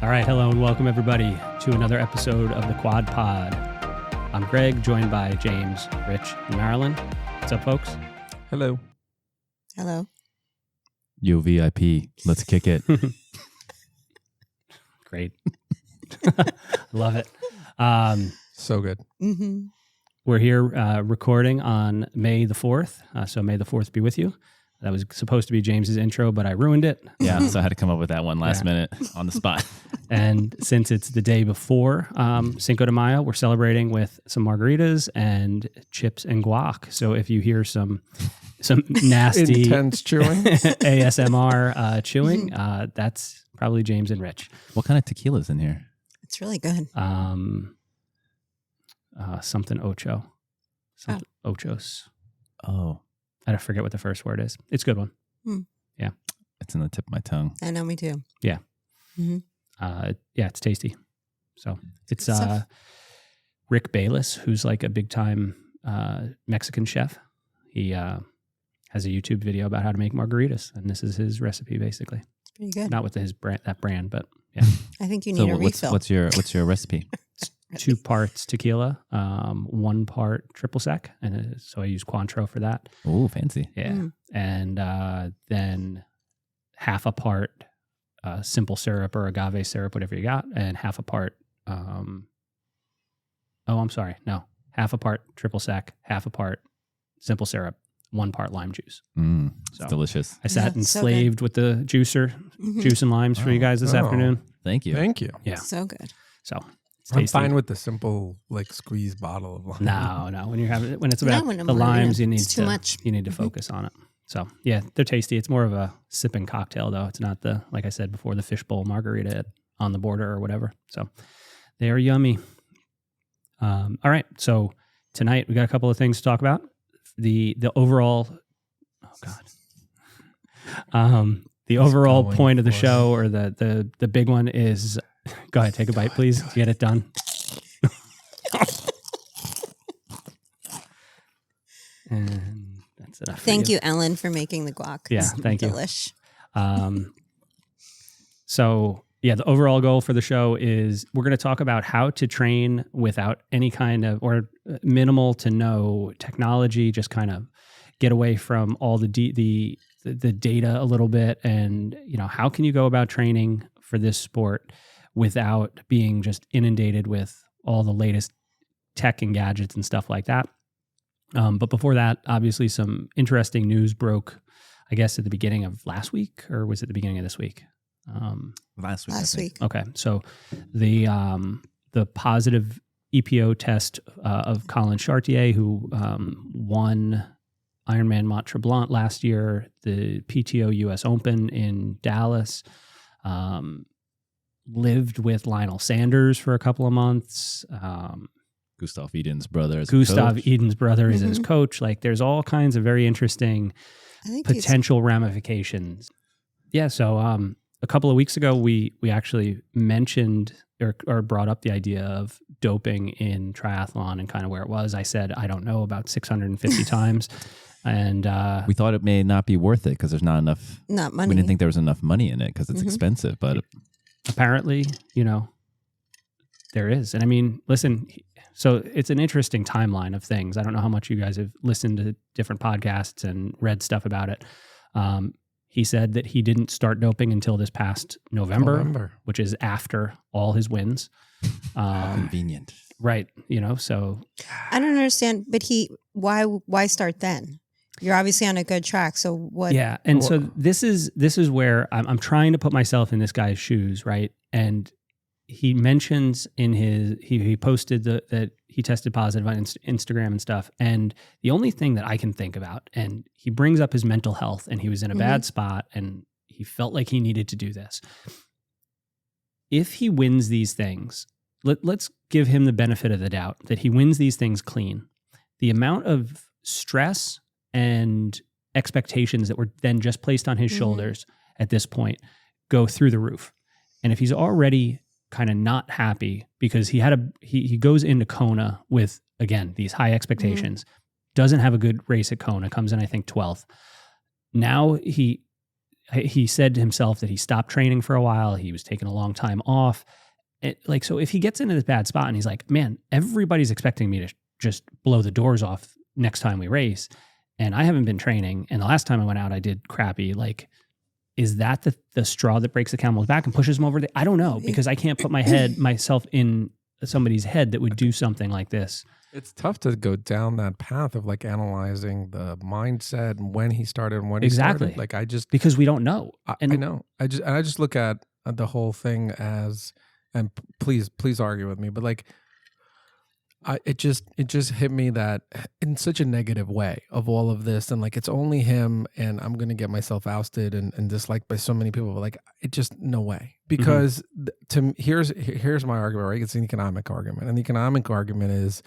All right, hello and welcome everybody to another episode of the Quad Pod. I'm Greg, joined by James, Rich, and Marilyn. What's up, folks? Hello. Hello. Yo, VIP. Let's kick it. Great. Love it. So good. Mm-hmm. We're here recording on May the 4th, so May the 4th be with you. That was supposed to be James's intro, but I ruined it. Yeah, so I had to come up with that one last minute on the spot. And since it's the day before Cinco de Mayo, we're celebrating with some margaritas and chips and guac. So if you hear some nasty intense chewing, ASMR chewing, that's probably James and Rich. What kind of tequila's in here? It's really good. Something ocho. Something ochos. Oh. I don't forget what the first word is. It's a good one. Yeah. It's in the tip of my tongue. I know, me too. Yeah. Mm-hmm. Yeah, it's tasty. So it's Stuff. Rick Bayless, who's like a big time Mexican chef. He has a YouTube video about how to make margaritas, and this is his recipe basically. It's pretty good. Not with his brand, that brand, but yeah. I think you need a refill. What's your recipe? 2 parts tequila, 1 part triple sec, and so I use Cointreau for that. Oh, fancy. Yeah, and then half a part simple syrup or agave syrup, whatever you got, and half a part. Half a part triple sec, half a part simple syrup, 1 part lime juice. It's delicious. I sat and so slaved with the juicer, juice and limes for you guys this afternoon. Thank you. Thank you. Yeah, So good. so it's I'm tasty. fine with the simple, like squeeze bottle of lime. No. When it's about when I'm the margarita, limes, you need it's too much. You need to focus on it. So yeah, they're tasty. It's more of a sipping cocktail though. It's not the, like I said before, the fishbowl margarita on the border or whatever. So they are yummy. All right. So tonight we got a couple of things to talk about. The overall, the overall going point of the for show, or the big one is, go ahead, take a bite, please. Get it done. And that's enough. Thank you, Ellen, for making the guac. Yeah, It's thank you. delish. So yeah, the overall goal for the show is we're going to talk about how to train without any kind of, or minimal to no technology, just kind of get away from all the data a little bit. And, how can you go about training for this sport without being just inundated with all the latest tech and gadgets and stuff like that. But before that, obviously some interesting news broke, I guess, at the beginning of last week, or was it the beginning of this week? Last week. Last week. Okay, so the positive EPO test of Colin Chartier, who won Ironman Mont Tremblant last year, the PTO US Open in Dallas, lived with Lionel Sanders for a couple of months. Gustav Eden's brother. Eden's brother is his coach. Like, there's all kinds of very interesting I think potential ramifications. Yeah, so a couple of weeks ago, we actually mentioned or brought up the idea of doping in triathlon and kind of where it was. I said, I don't know, about 650 times. And we thought it may not be worth it because there's not enough. Not money. We didn't think there was enough money in it because it's expensive. But apparently, there is. And I mean, listen, so it's an interesting timeline of things. I don't know how much you guys have listened to different podcasts and read stuff about it. He said that he didn't start doping until this past November, which is after all his wins. convenient. Right. So I don't understand, but why start then? You're obviously on a good track. So what? yeah. And so this is where I'm trying to put myself in this guy's shoes. Right. And he mentions in he posted that he tested positive on Instagram and stuff. And the only thing that I can think about, and he brings up his mental health, and he was in a bad spot and he felt like he needed to do this. If he wins these things, let's give him the benefit of the doubt that he wins these things clean. The amount of stress and expectations that were then just placed on his shoulders at this point go through the roof. And if he's already kind of not happy because he goes into Kona with, again, these high expectations, doesn't have a good race at Kona, comes in, I think, 12th. Now he said to himself that he stopped training for a while. He was taking a long time off. So if he gets into this bad spot and he's like, man, everybody's expecting me to just blow the doors off next time we race, and I haven't been training, and the last time I went out I did crappy, like, is that the straw that breaks the camel's back and pushes him over I don't know, because I can't put myself in somebody's head that would do something like this. It's tough to go down that path of like analyzing the mindset and when he started and when he Exactly. started. Like because we don't know. I know. I just look at the whole thing as, and please argue with me, but like, it just hit me that in such a negative way of all of this, and like it's only him, and I'm gonna get myself ousted and disliked by so many people. But like, it just no way, because here's my argument, right? It's an economic argument, and the economic argument is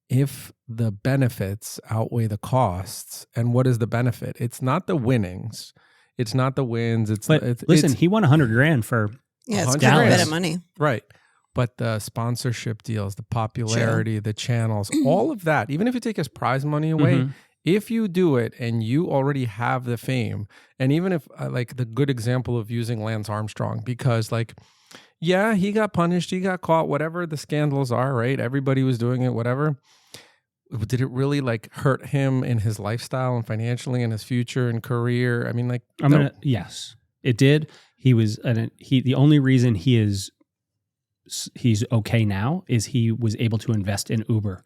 if the benefits outweigh the costs, and what is the benefit? It's not the winnings, it's not the wins. Listen, he won $100,000 for it's quite Dallas. a bit of money. Right. But the sponsorship deals, the popularity, the channels, all of that, even if you take his prize money away, if you do it and you already have the fame, and even if like the good example of using Lance Armstrong, because like, yeah, he got punished, he got caught, whatever the scandals are, right? Everybody was doing it, whatever. Did it really like hurt him in his lifestyle and financially and his future and career? I mean, like, yes, it did. He was the only reason he's okay now is he was able to invest in Uber.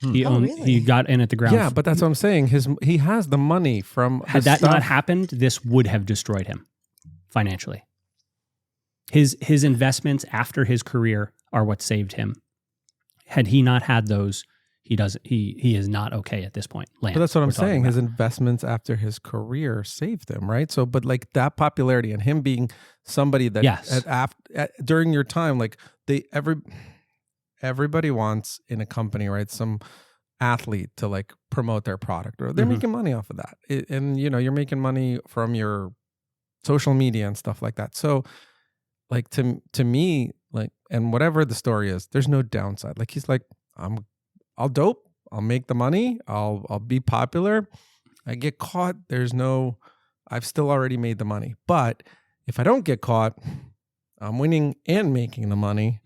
He got in at the ground. Yeah, but that's what I'm saying. He has the money from. Had that not happened, this would have destroyed him financially. His investments after his career are what saved him. Had he not had those, he is not okay at this point. But that's what I'm saying. His investments after his career saved him, right? So, but like that popularity and him being somebody that during your time, like everybody wants in a company, right? Some athlete to like promote their product, or they're making money off of that. And you're making money from your social media and stuff like that. So like to me, like, and whatever the story is, there's no downside. Like he's like, I'll dope, I'll make the money, I'll be popular. I get caught, I've still already made the money. But if I don't get caught, I'm winning and making the money.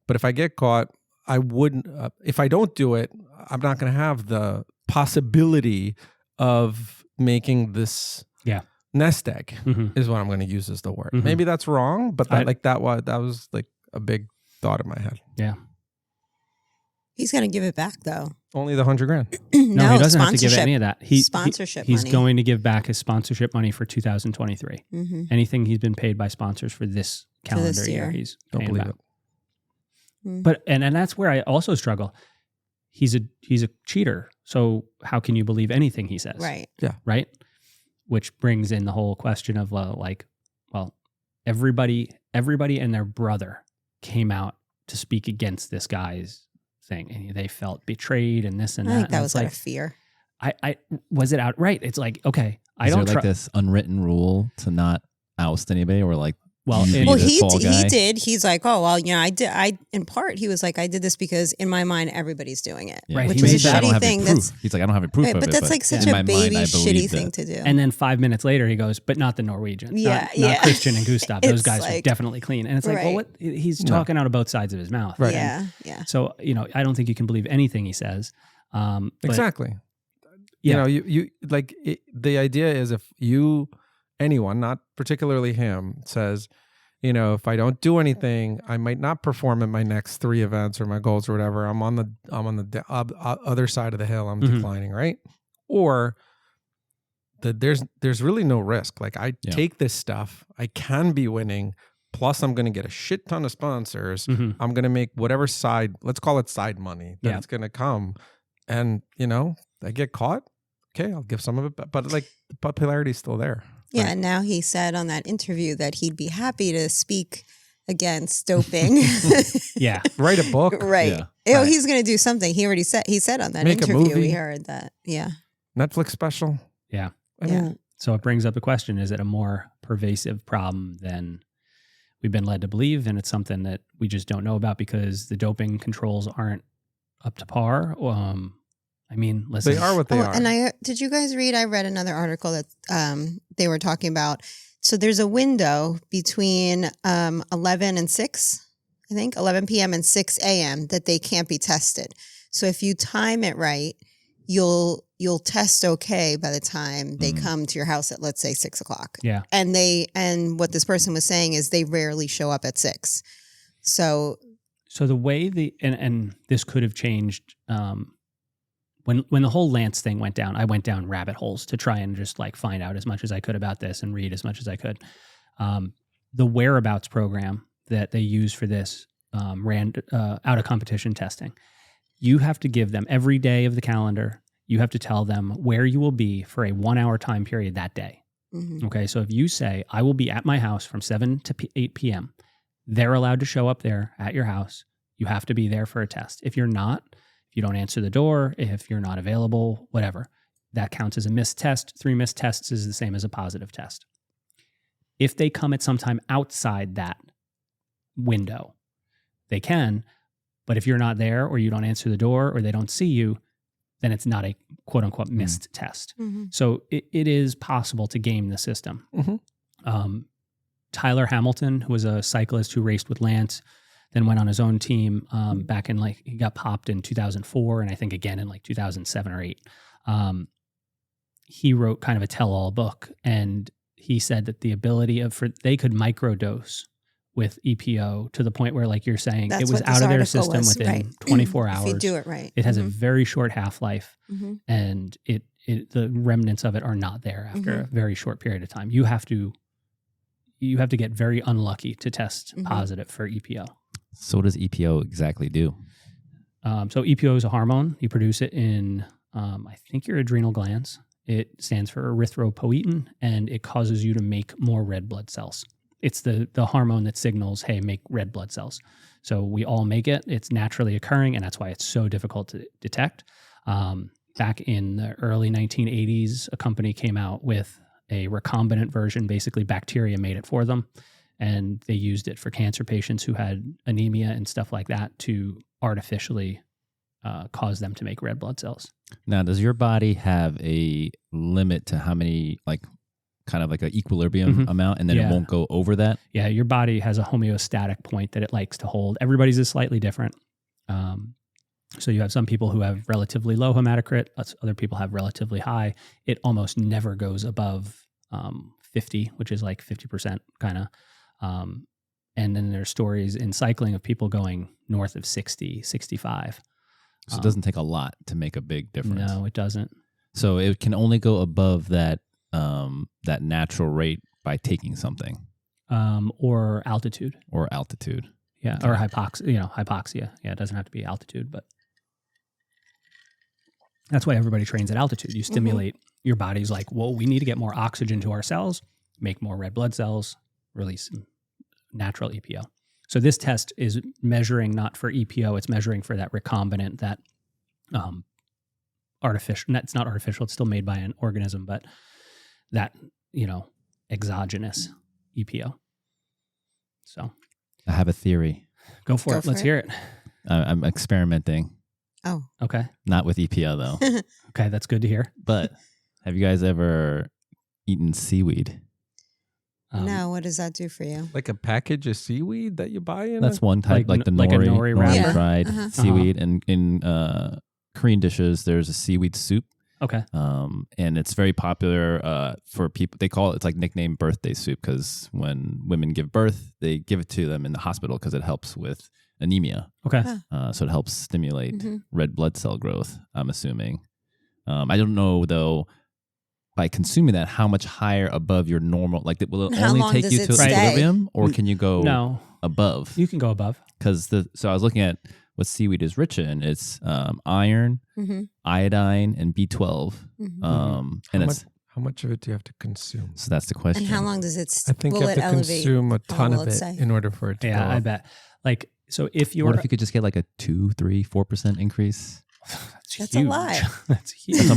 But if I get caught, I wouldn't, if I don't do it, I'm not going to have the possibility of making this nest egg is what I'm going to use as the word. Maybe that's wrong, but that was like a big thought in my head. Yeah. He's going to give it back, though. Only the $100,000. No, he doesn't have to give any of that. He's money. going to give back his sponsorship money for 2023. Anything he's been paid by sponsors for this calendar year, he's don't believe it. But and that's where I also struggle. He's a cheater. So how can you believe anything he says? Right. Yeah. Right. Which brings in the whole question of everybody and their brother came out to speak against this guy's thing, and they felt betrayed and this and that. I think that was out of fear. I was it outright? It's like, okay, Is there like this unwritten rule to not oust anybody, or like, he did. He's like, oh well, I did. In part, he was like, I did this because in my mind, everybody's doing it, right? Which is a shitty thing. He's like, I don't have any proof of it, but that's like such a baby shitty thing to do. And then 5 minutes later, he goes, but not the Norwegians, not Christian and Gustav. Those guys were definitely clean. And it's like, well, what? He's talking out of both sides of his mouth, right? Yeah. So I don't think you can believe anything he says. Exactly. You like the idea is if anyone, not particularly him, says, if I don't do anything, I might not perform at my next 3 events or my goals or whatever. I'm on the other side of the hill. I'm declining, right? Or there's really no risk. Like I take this stuff, I can be winning. Plus, I'm going to get a shit ton of sponsors. I'm going to make whatever let's call it side money that's going to come. And I get caught. Okay, I'll give some of it, but like the popularity is still there. Yeah, right. And now he said on that interview that he'd be happy to speak against doping. Yeah, write a book. Right. Yeah. He's going to do something. He already said. He said on that interview. We heard that. Yeah. Netflix special. Yeah. I mean, so it brings up the question: is it a more pervasive problem than we've been led to believe, and it's something that we just don't know about because the doping controls aren't up to par? I mean, listen. They are what they are. And did you guys read? I read another article that they were talking about. So there's a window between 11 and 6, I think, 11 p.m. and 6 a.m. that they can't be tested. So if you time it right, you'll test okay by the time they come to your house at, let's say, 6 o'clock. Yeah. And what this person was saying is they rarely show up at 6. So the way and this could have changed when the whole Lance thing went down. I went down rabbit holes to try and just like find out as much as I could about this and read as much as I could. The whereabouts program that they use for this ran out of competition testing. You have to give them every day of the calendar. You have to tell them where you will be for a 1 hour time period that day. Mm-hmm. Okay. So if you say, I will be at my house from 7 to 8 p.m., they're allowed to show up there at your house. You have to be there for a test. If you're not, if you don't answer the door, if you're not available, whatever, that counts as a missed test. 3 missed tests is the same as a positive test. If they come at some time outside that window, they can, but if you're not there or you don't answer the door or they don't see you, then it's not a quote unquote missed test. Mm-hmm. So it is possible to game the system. Mm-hmm. Tyler Hamilton, who was a cyclist who raced with Lance, then went on his own team back in he got popped in 2004 and I think again in 2007 or 8. He wrote kind of a tell-all book, and he said that the ability they could microdose with EPO to the point where, like you're saying, it was out of their system within 24 hours. If you do it right. It has a very short half-life, and the remnants of it are not there after a very short period of time. You have to get very unlucky to test positive for EPO. So what does EPO exactly do? So EPO is a hormone. You produce it in, I think, your adrenal glands. It stands for erythropoietin, and it causes you to make more red blood cells. It's the hormone that signals, hey, make red blood cells. So we all make it. It's naturally occurring, and that's why it's so difficult to detect. Back in the early 1980s, a company came out with a recombinant version. Basically, bacteria made it for them, and they used it for cancer patients who had anemia and stuff like that to artificially cause them to make red blood cells. Now, does your body have a limit to how many, kind of like an equilibrium amount, and then it won't go over that? Yeah, your body has a homeostatic point that it likes to hold. Everybody's is slightly different. So you have some people who have relatively low hematocrit, other people have relatively high. It almost never goes above 50, which is like 50% kind of. And then there's stories in cycling of people going north of 60, 65. So it doesn't take a lot to make a big difference. No, it doesn't. So it can only go above that that natural rate by taking something, or altitude. Yeah, okay. Or hypoxia. Yeah, it doesn't have to be altitude, but that's why everybody trains at altitude. You stimulate your body's like, whoa, we need to get more oxygen to our cells, make more red blood cells, release natural EPO. So this test is measuring not for EPO, it's measuring for that recombinant, that artificial, it's not artificial, it's still made by an organism, but that, exogenous EPO. So I have a theory. Go for it. Let's hear it. I'm experimenting. Oh. Okay. Not with EPO, though. Okay, that's good to hear. But have you guys ever eaten seaweed? No, what does that do for you? Like a package of seaweed that you buy in? That's one type, like the nori wrapper? dried seaweed. And in Korean dishes, there's a seaweed soup. Okay. And it's very popular for people. They call it, it's like nicknamed birthday soup, because when women give birth, they give it to them in the hospital because it helps with anemia. Okay. So it helps stimulate red blood cell growth, I'm assuming. I don't know, though, by consuming that, how much higher above your normal, will it only take you to equilibrium, or can you go above? You can go above. Because so I was looking at what seaweed is rich in. It's iron, iodine, and B12. And how much of it do you have to consume? So that's the question. And how long does it? I think you have to consume a ton of it in order for it to go up. I bet. So if you're, what if you could just get like a 2, 3, 4% increase? That's a lot. That's huge.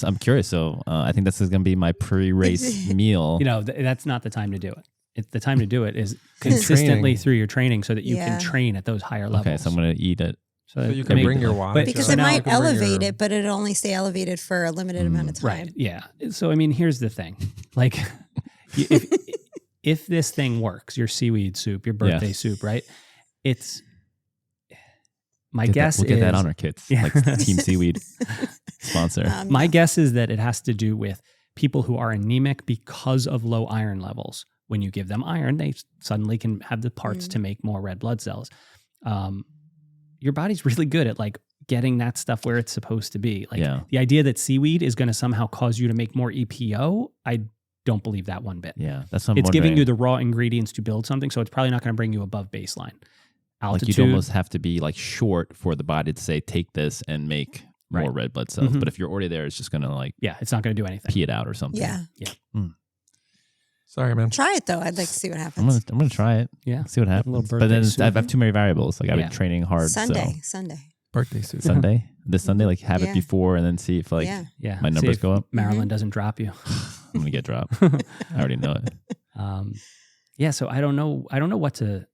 I'm curious. So I think this is going to be my pre-race meal. That's not the time to do it. The time to do it is consistently through your training, so that you can train at those higher levels. Okay, so I'm going to eat at So you I can mean, bring your wattage. but- Because So it now might you can bring elevate your- it, but it'll only stay elevated for a limited amount of time. Right. Yeah. So I mean, here's the thing. Like, if this thing works, your seaweed soup, your birthday soup, right? It's my guess We'll get that is- on our kits, Yeah. like Team Seaweed sponsor. My guess is that it has to do with people who are anemic because of low iron levels. When you give them iron, they suddenly can have the parts to make more red blood cells. Your body's really good at like getting that stuff where it's supposed to be. Like the idea that seaweed is going to somehow cause you to make more EPO, I don't believe that one bit. Yeah, that's what I'm It's giving wondering. you the raw ingredients to build something, so it's probably not going to bring you above baseline. Altitude, Like you'd almost have to be like short for the body to say, take this and make more red blood cells. Mhm. But if you're already there, it's just going to like it's not going to do anything. pee it out or something. Yeah. Sorry, man. Try it though. I'd like to see what happens. I'm gonna try it. Yeah. See what happens. little But then birthday I have too many variables. Like I've Yeah. been training hard. Sunday. Birthday suit. So Sunday, this Sunday, like have Yeah. it before and then see if like Yeah. Yeah, my See numbers if go up. Maryland doesn't drop you. I'm gonna get dropped. I already know it. Yeah, so I don't know what to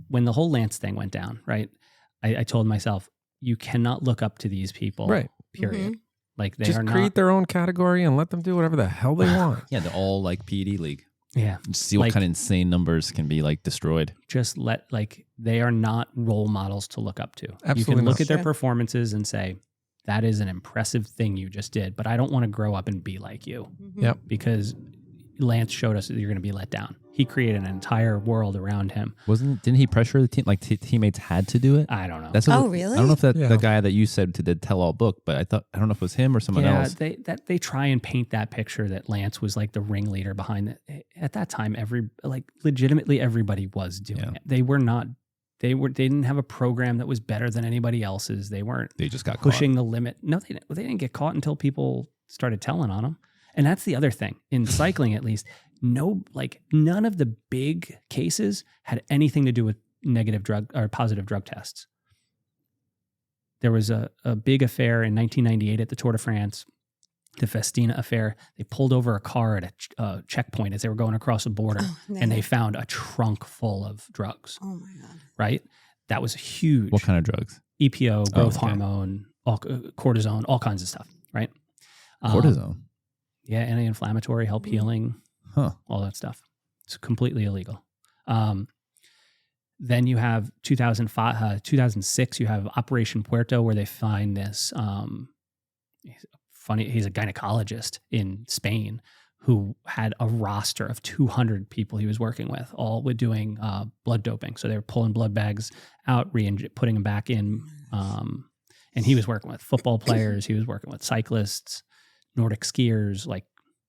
when the whole Lance thing went down, right? I told myself, you cannot look up to these people, Right. period. Like they Just are create not. their own category and let them do whatever the hell they want. Yeah, they're all like PED league. Yeah, Just see what Like- kind of insane numbers can be like destroyed. just they are not role models to look up to. You Absolutely can look not. at their Sure. performances and say, that is an impressive thing you just did, but I don't want to grow up and be like you. Yep. Because Lance showed us that you're going to be let down. He created an entire world around him. Didn't he pressure the team? Like teammates had to do it. I don't know. That's Oh, what, really? I don't know if that Yeah. the guy that you said to the tell-all book, but I don't know if it was him or someone else. They try and paint that picture that Lance was like the ringleader behind it. At that time, legitimately everybody was doing Yeah. it. They were not. They didn't have a program that was better than anybody else's. They weren't They just got pushing the limit. No, they didn't get caught until people started telling on them. And that's the other thing in cycling, at least. None of the big cases had anything to do with negative drug or positive drug tests. There was a big affair in 1998 at the Tour de France, the Festina affair. They pulled over a car at a checkpoint as they were going across a border, and they found a trunk full of drugs. Oh my God. Right? That was huge. What kind of drugs? EPO, growth okay. hormone, cortisone, all kinds of stuff. Right? Cortisone. Yeah, anti-inflammatory, help healing, all that stuff. It's completely illegal. Then you have 2006, you have Operation Puerto, where they find this he's a gynecologist in Spain who had a roster of 200 people he was working with, all with doing blood doping. So they were pulling blood bags out, putting them back in. And he was working with football players. He was working with cyclists, Nordic skiers, like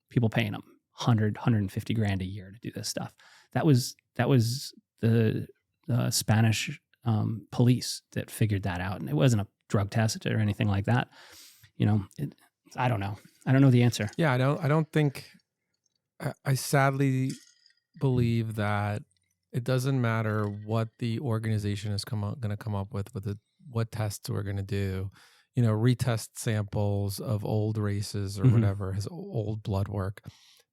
people paying him 100, 150 grand a year to do this stuff. That was the Spanish police that figured that out. And it wasn't a drug test or anything like that. I don't know. I don't know the answer. Yeah, I don't think. I sadly believe that it doesn't matter what the organization is going to come up with what tests we're going to do. Retest samples of old races or whatever, his old blood work.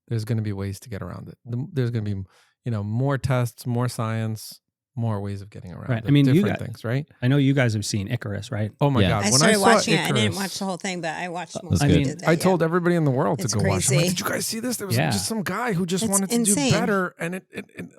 There's going to be ways to get around it. There's going to be, more tests, more science, more ways of getting around Right. it. I mean, different things, right? I know you guys have seen Icarus, right? Oh my Yeah. God. I When started saw watching it. I Icarus, didn't watch the whole thing, but I watched most That's of good. it. I told everybody in the world It's to go watch it. I'm like, crazy. did you guys see this? There was Yeah. just some guy who just It's wanted to insane. do better. And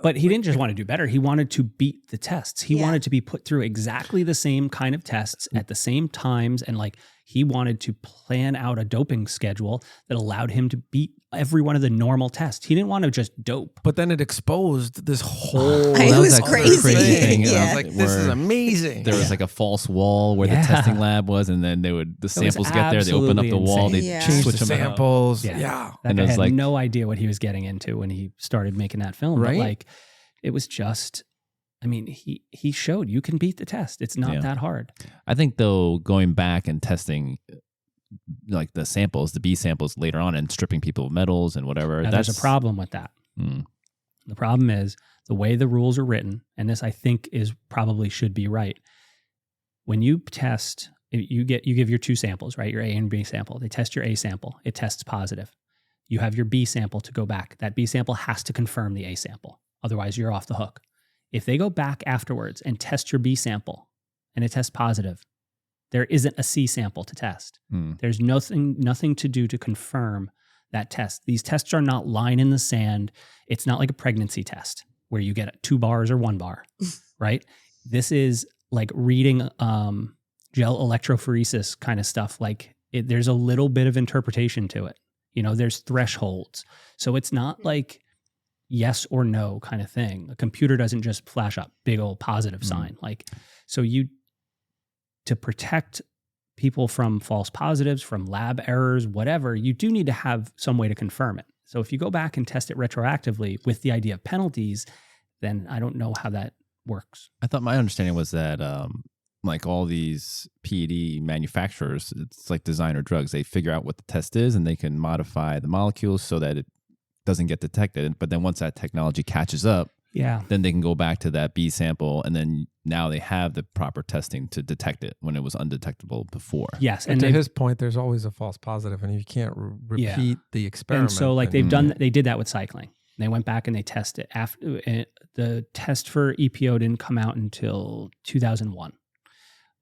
But he didn't just want to do better. He wanted to beat the tests. He Yeah. wanted to be put through exactly the same kind of tests at the same times. And he wanted to plan out a doping schedule that allowed him to beat every one of the normal tests. He didn't want to just dope. But then it exposed this whole. It that was that crazy. thing. Yeah. I was like, this is where amazing. There was like a false wall where Yeah. the testing lab was, and then the samples get there, they open up the absolutely wall, they insane. Yeah. Change switch the them out. samples. Yeah. Yeah. That And guy it was had like- no idea what he was getting into when he started making that film. Right? But it was just, he showed you can beat the test. It's not Yeah. that hard. I think though, going back and testing like the samples, the B samples later on, and stripping people of metals and whatever. Now, there's a problem with that. Mm. The problem is the way the rules are written, and this I think probably should be right. When you test, you give your two samples, right? Your A and B sample. They test your A sample. It tests positive. You have your B sample to go back. That B sample has to confirm the A sample. Otherwise, you're off the hook. If they go back afterwards and test your B sample and it tests positive, there isn't a C sample to test. There's nothing to do to confirm that test. These tests are not line in the sand. It's not like a pregnancy test where you get 2 bars or 1 bar, right? This is like reading gel electrophoresis kind of stuff. Like there's a little bit of interpretation to it. You know, there's thresholds. So it's not like yes or no kind of thing. A computer doesn't just flash up big old positive sign. Like, so to protect people from false positives, from lab errors, whatever, you do need to have some way to confirm it. So if you go back and test it retroactively with the idea of penalties, then I don't know how that works. I thought my understanding was that like all these PED manufacturers, it's like designer drugs. They figure out what the test is and they can modify the molecules so that it doesn't get detected. But then once that technology catches up, then they can go back to that B sample, and then now they have the proper testing to detect it when it was undetectable before. Yes, and to his point, there's always a false positive, and you can't repeat the experiment. And so, like they did that with cycling. They went back and they tested after the test for EPO didn't come out until 2001.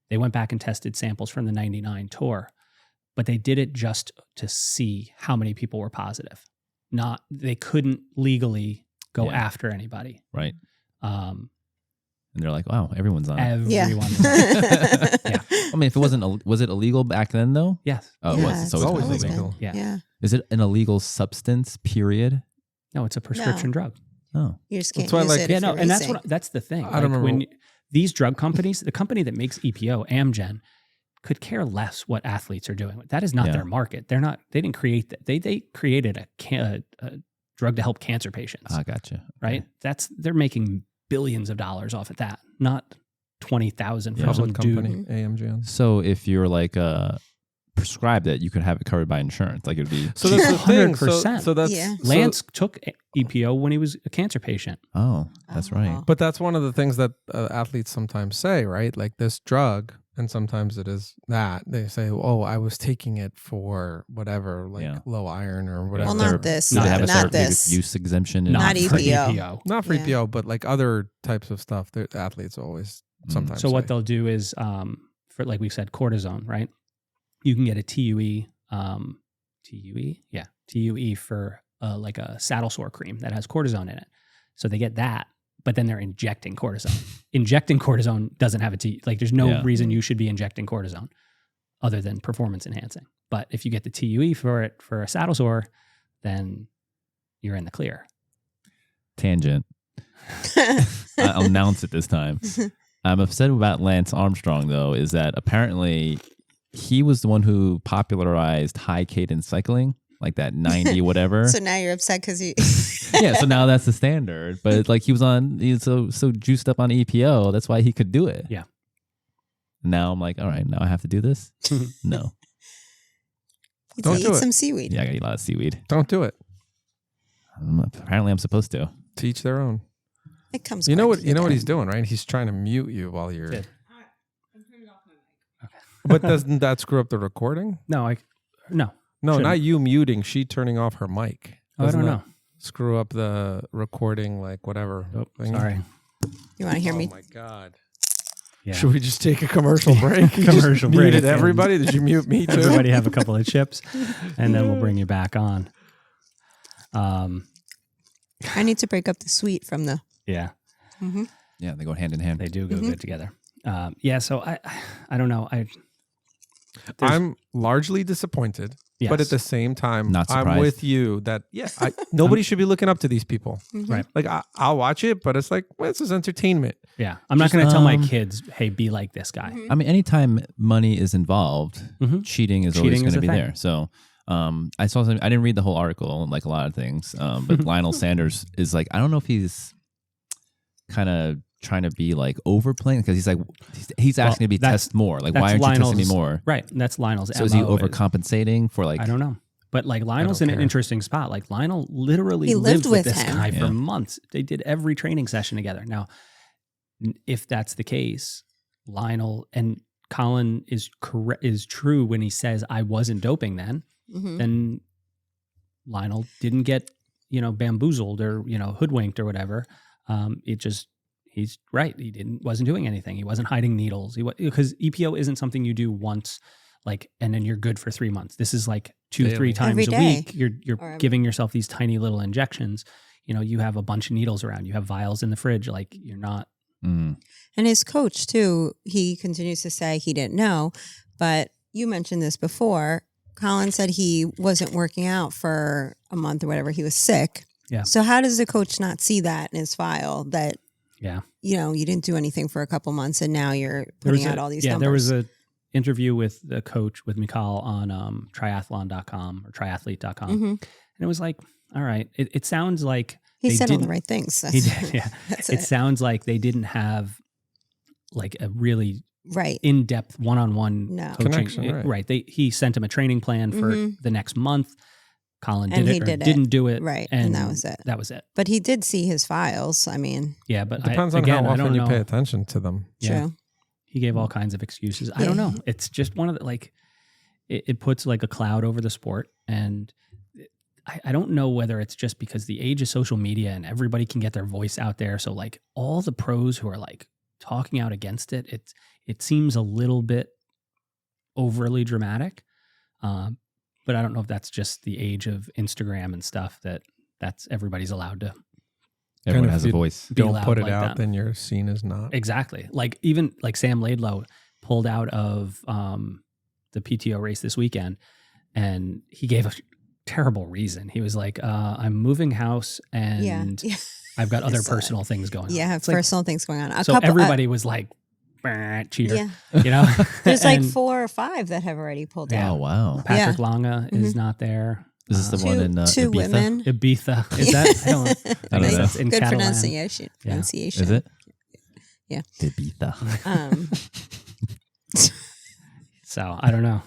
They went back and tested samples from the 99 tour, but they did it just to see how many people were positive. They couldn't legally go after anybody. Right. And they're like, wow, everyone's on it. Everyone. I mean, if it wasn't, was it illegal back then though? Yes. Oh, it was. So it's always illegal. Yeah. Is it an illegal substance, period? No, it's a prescription drug. Oh. You just can't That's why, use like, it. Yeah, if no, you're and racing. that's the thing. I don't remember when these drug companies, the company that makes EPO, Amgen, could care less what athletes are doing. That is not their market. They didn't create that. They created a drug to help cancer patients. I gotcha. Right? They're making billions of dollars off of that, not 20,000 for some Public company, dude. AMGN. So if you're like prescribed it, you could have it covered by insurance. Like it would be. So that's the thing. 100%. So that's Lance took EPO when he was a cancer patient. Oh, that's right. But that's one of the things that athletes sometimes say, right? Like this drug, and sometimes it is that they say, "Oh, I was taking it for whatever, like low iron or whatever." Well, not this. Do they have a not therapeutic this. use exemption? Not for EPO. Not for Yeah. EPO, but like other types of stuff. The athletes always sometimes. So what say. they'll do is, for like we said, cortisone, right? You can get a TUE, TUE for like a saddle sore cream that has cortisone in it. So they get that, but then they're injecting cortisone. Injecting cortisone doesn't have a like. There's no reason you should be injecting cortisone other than performance enhancing. But if you get the TUE for it for a saddle sore, then you're in the clear. Tangent. I'll announce it this time. I'm upset about Lance Armstrong, though, is that apparently he was the one who popularized high cadence cycling, like that 90 whatever. So now you're upset because you. Yeah, so now that's the standard. But it's like he was so juiced up on EPO, that's why he could do it. Yeah. Now I'm like, all right, now I have to do this? No. Don't do eat it. some seaweed. Yeah, I gotta eat a lot of seaweed. Don't do it. Apparently I'm supposed to. To each their own. It comes. You know quick. what? You know what he's doing, right? He's trying to mute you while you're. Did. But doesn't that screw up the recording? No. No, Shouldn't. not you muting. She turning off her mic. I Doesn't don't that know. Screw up the recording, like whatever. Oh, thing? sorry. You want to hear me? Oh my god. Yeah. Should we just take a commercial break? You Commercial just break. Muted everybody? Did you mute me too? Everybody have a couple of chips, and then we'll bring you back on. I need to break up the sweet from the. Yeah, Mm-hmm. Yeah, they go hand in hand. they do go good together. So I don't know. I'm largely disappointed, Yes. but at the same time, Not I'm surprised. with you that nobody should be looking up to these people. Right. Like I'll watch it, but it's like, well, this is entertainment. Yeah, I'm not going to tell my kids, "Hey, be like this guy." I mean, anytime money is involved, cheating is always Cheating is going to a be thing. there. So I saw something. I didn't read the whole article, like a lot of things. But Lionel Sanders is like, I don't know if he's kind of trying to be like overplaying because he's like he's asking to be tested more. Like, why aren't you testing me more? Right. That's Lionel's. So is he MO overcompensating for like? I don't know. But like Lionel's in an interesting spot. Like Lionel literally He lived with this him. guy for Yeah. months. They did every training session together. Now, if that's the case, Lionel and Colin is true when he says I wasn't doping then. Mm-hmm. Then Lionel didn't get bamboozled or hoodwinked or whatever. he's right. Wasn't doing anything. He wasn't hiding needles. Because EPO isn't something you do once, like, and then you're good for 3 months. This is like 2-3 times Every a day. week. You're giving yourself these tiny little injections. You know, you have a bunch of needles around. You have vials in the fridge. Like, you're not. And his coach too, he continues to say he didn't know, but you mentioned this before. Colin said he wasn't working out for a month or whatever. He was sick. Yeah. So how does the coach not see that in his file that, Yeah. you know, you didn't do anything for a couple months and now you're putting out all these numbers? There was a interview with the coach, with Mikhail, on triathlon.com or triathlete.com. And it was like, all right, it sounds like he said all the right things. He did, yeah. It sounds like they didn't have like a really in-depth one-on-one coaching connection. Right. He sent him a training plan for the next month. Colin did it or didn't do it. Right. And that was it. That was it. But he did see his files. I mean, yeah, but it depends on how often you pay attention to them. Yeah. True. He gave all kinds of excuses. I don't know. It's just one of the, like, it puts like a cloud over the sport. And I don't know whether it's just because the age of social media and everybody can get their voice out there. So like all the pros who are like talking out against it, it seems a little bit overly dramatic. But I don't know if that's just the age of Instagram and stuff that's everybody's allowed to. Everyone has a voice. Don't put it out, then you're seen as not. Exactly. Like even like Sam Laidlow pulled out of the PTO race this weekend, and he gave a terrible reason. He was like, I'm moving house and I've got other personal things going on. Yeah, I have personal things going on. Everybody was like, cheater. Yeah. You know? There's like 4 or 55 that have already pulled out. Oh, wow. Patrick Longa is not there. Is this the one in two Ibiza? women? Ibiza. Is that? I don't know. That's in Good Catalan. pronunciation. Yeah. Is it? Yeah. Ibiza. So I don't know.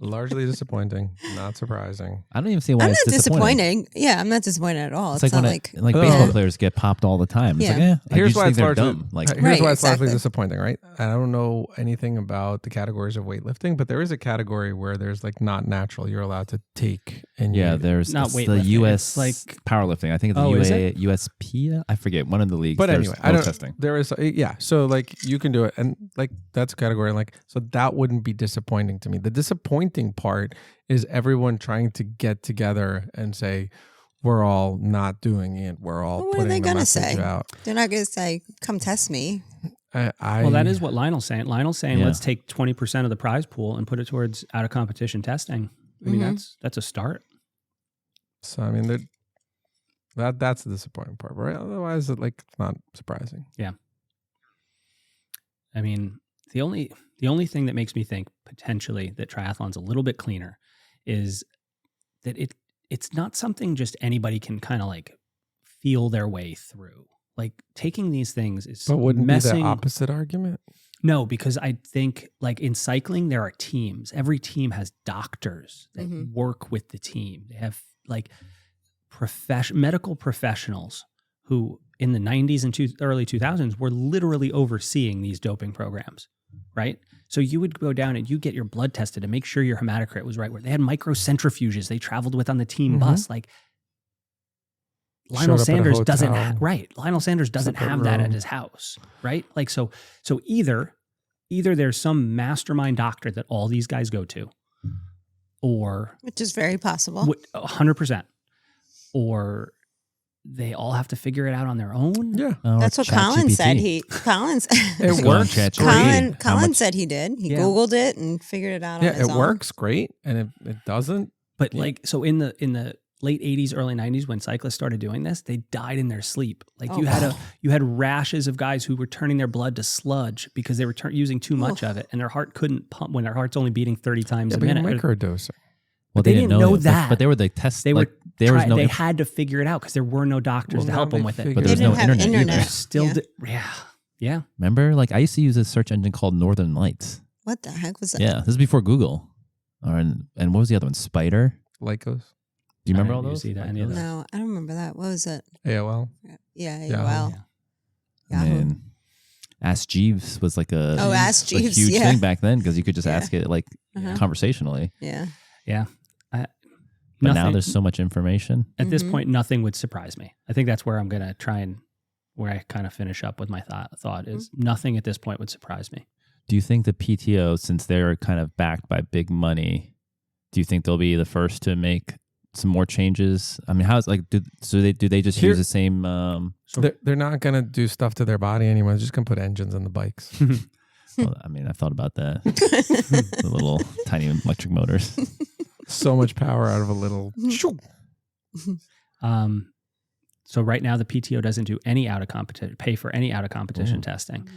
Largely disappointing. Not surprising. I don't even see why I'm it's not disappointing. Yeah, I'm not disappointed at all. It's It's like not when baseball players get popped all the time. It's like, here's why it's largely dumb. Like, here's why it's largely disappointing, right? I don't know anything about the categories of weightlifting, but there is a category where there's like not natural. You're allowed to take and there's not the weightlifting. US It's like powerlifting. I think it's the USP. I forget, one of the leagues. But anyway, I don't. Testing. There is so like you can do it, and like that's a category like so that wouldn't be disappointing to me. The disappointing part is everyone trying to get together and say we're all not doing it. We're all What putting are they the going to message say? out. They're not going to say, "Come test me." Well, that is what Lionel's saying. Lionel's saying, let's take 20% of the prize pool and put it towards out of competition testing. I mean, that's a start. So I mean, that's the disappointing part, right? Otherwise, it's not surprising. Yeah. I mean, the only thing that makes me think potentially that triathlon's a little bit cleaner is that it's not something just anybody can kind of like feel their way through. Like taking these things is But wouldn't messing. be the opposite argument? No, because I think like in cycling, there are teams. Every team has doctors that work with the team. They have like medical professionals who in the 90s and early 2000s were literally overseeing these doping programs, right? So you would go down and you get your blood tested to make sure your hematocrit was right. Where they had microcentrifuges they traveled with on the team bus. Like Lionel Sanders doesn't Lionel Sanders doesn't have that at his house, right? Like so either there's some mastermind doctor that all these guys go to, or Which is very possible. 100%, or they all have to figure it out on their own. Yeah, That's what Colin said. Colin said he did. He Googled it and figured it out on his own. It works great, and it doesn't. But like, so in the late 80s, early 90s, when cyclists started doing this, they died in their sleep. Like you had rashes of guys who were turning their blood to sludge because they were using too much of it, and their heart couldn't pump when their heart's only beating 30 times a minute. Microdosing. Well, they didn't know that. But they were like test. They had to figure it out because there were no doctors to help them with it. But there was no internet either. Still, yeah. Remember, like I used to use a search engine called Northern Lights. What the heck was that? Yeah, this is before Google. And what was the other one? Spider. Lycos. Do you remember all those? No, I don't remember that. What was it? AOL. Yeah, AOL. Yeah. And Ask Jeeves was like Ask Jeeves, huge thing back then because you could just ask it like conversationally. Yeah. Yeah. But now there's so much information. At this point, nothing would surprise me. I think that's where I'm going to try and where I kind of finish up with my thought is nothing at this point would surprise me. Do you think the PTO, since they're kind of backed by big money, do you think they'll be the first to make some more changes? I mean, how's like, do they just use the same? They're not going to do stuff to their body anymore. They're just going to put engines in the bikes. Well, I mean, I thought about that. The little tiny electric motors. So much power out of a little. So right now the PTO doesn't do any pay for any out of competition testing.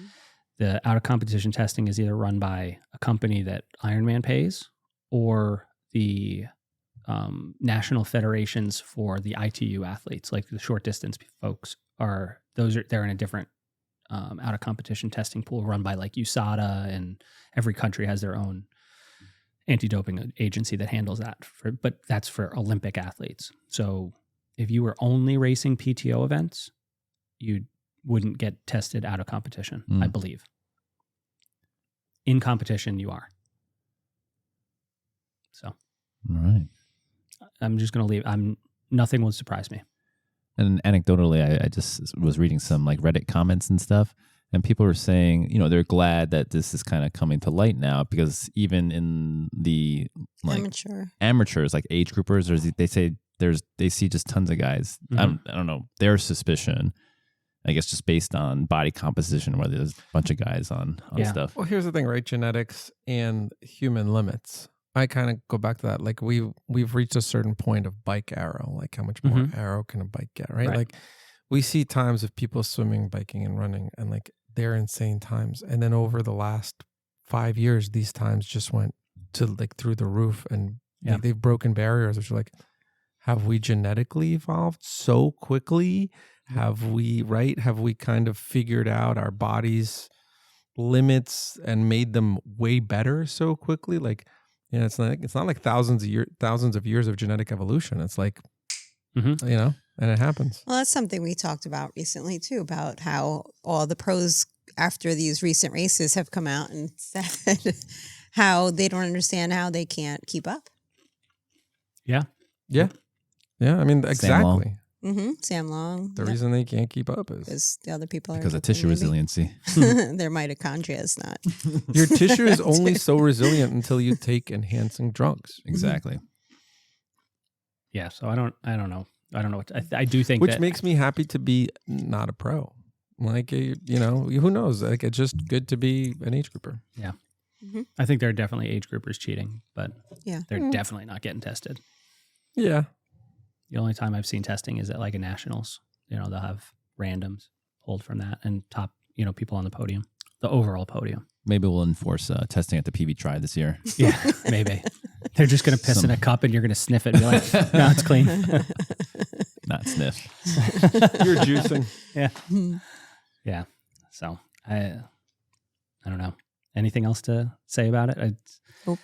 The out of competition testing is either run by a company that Ironman pays or the national federations for the ITU athletes, like the short distance folks they're in a different out of competition testing pool run by like USADA, and every country has their own anti-doping agency that handles that but that's for Olympic athletes. So if you were only racing PTO events, you wouldn't get tested out of competition, I believe. In competition, you are. So, all right. I'm just going to leave. Nothing will surprise me. And anecdotally, I just was reading some like Reddit comments and stuff, and people were saying, you know, they're glad that this is kind of coming to light now, because even in the like amateurs, like age groupers, they see just tons of guys. I don't know, their suspicion, I guess, just based on body composition, where there's a bunch of guys on stuff. Well, here's the thing, right? Genetics and human limits. I kind of go back to that. Like we've reached a certain point of bike arrow. Like how much more arrow can a bike get, right? Like we see times of people swimming, biking, and running, and like they're insane times. And then over the last 5 years, these times just went to like through the roof, and like, they've broken barriers, which are like, have we genetically evolved so quickly? Have we kind of figured out our body's limits and made them way better so quickly? Like, you know, it's not like thousands of years of genetic evolution. It's like, you know, and it happens. Well, that's something we talked about recently too, about how all the pros after these recent races have come out and said how they don't understand how they can't keep up. Yeah. I mean, exactly. Sam Long. The reason they can't keep up is because the other people are because of tissue resiliency. Their mitochondria is not. Your tissue is only so resilient until you take enhancing drugs. Exactly. Yeah. So I don't know. I don't know what I do think, which makes me happy to be not a pro. Like, you know, who knows? Like, it's just good to be an age grouper. Yeah. I think there are definitely age groupers cheating, but they're definitely not getting tested. Yeah. The only time I've seen testing is at like a nationals. You know, they'll have randoms pulled from that and top, you know, people on the podium, the overall podium. Maybe we'll enforce testing at the PB Tri this year. Yeah, maybe. They're just going to piss in a cup and you're going to sniff it and be like, no, it's clean. Not sniff. You're juicing. Yeah. Yeah. So I don't know. Anything else to say about it? Nope.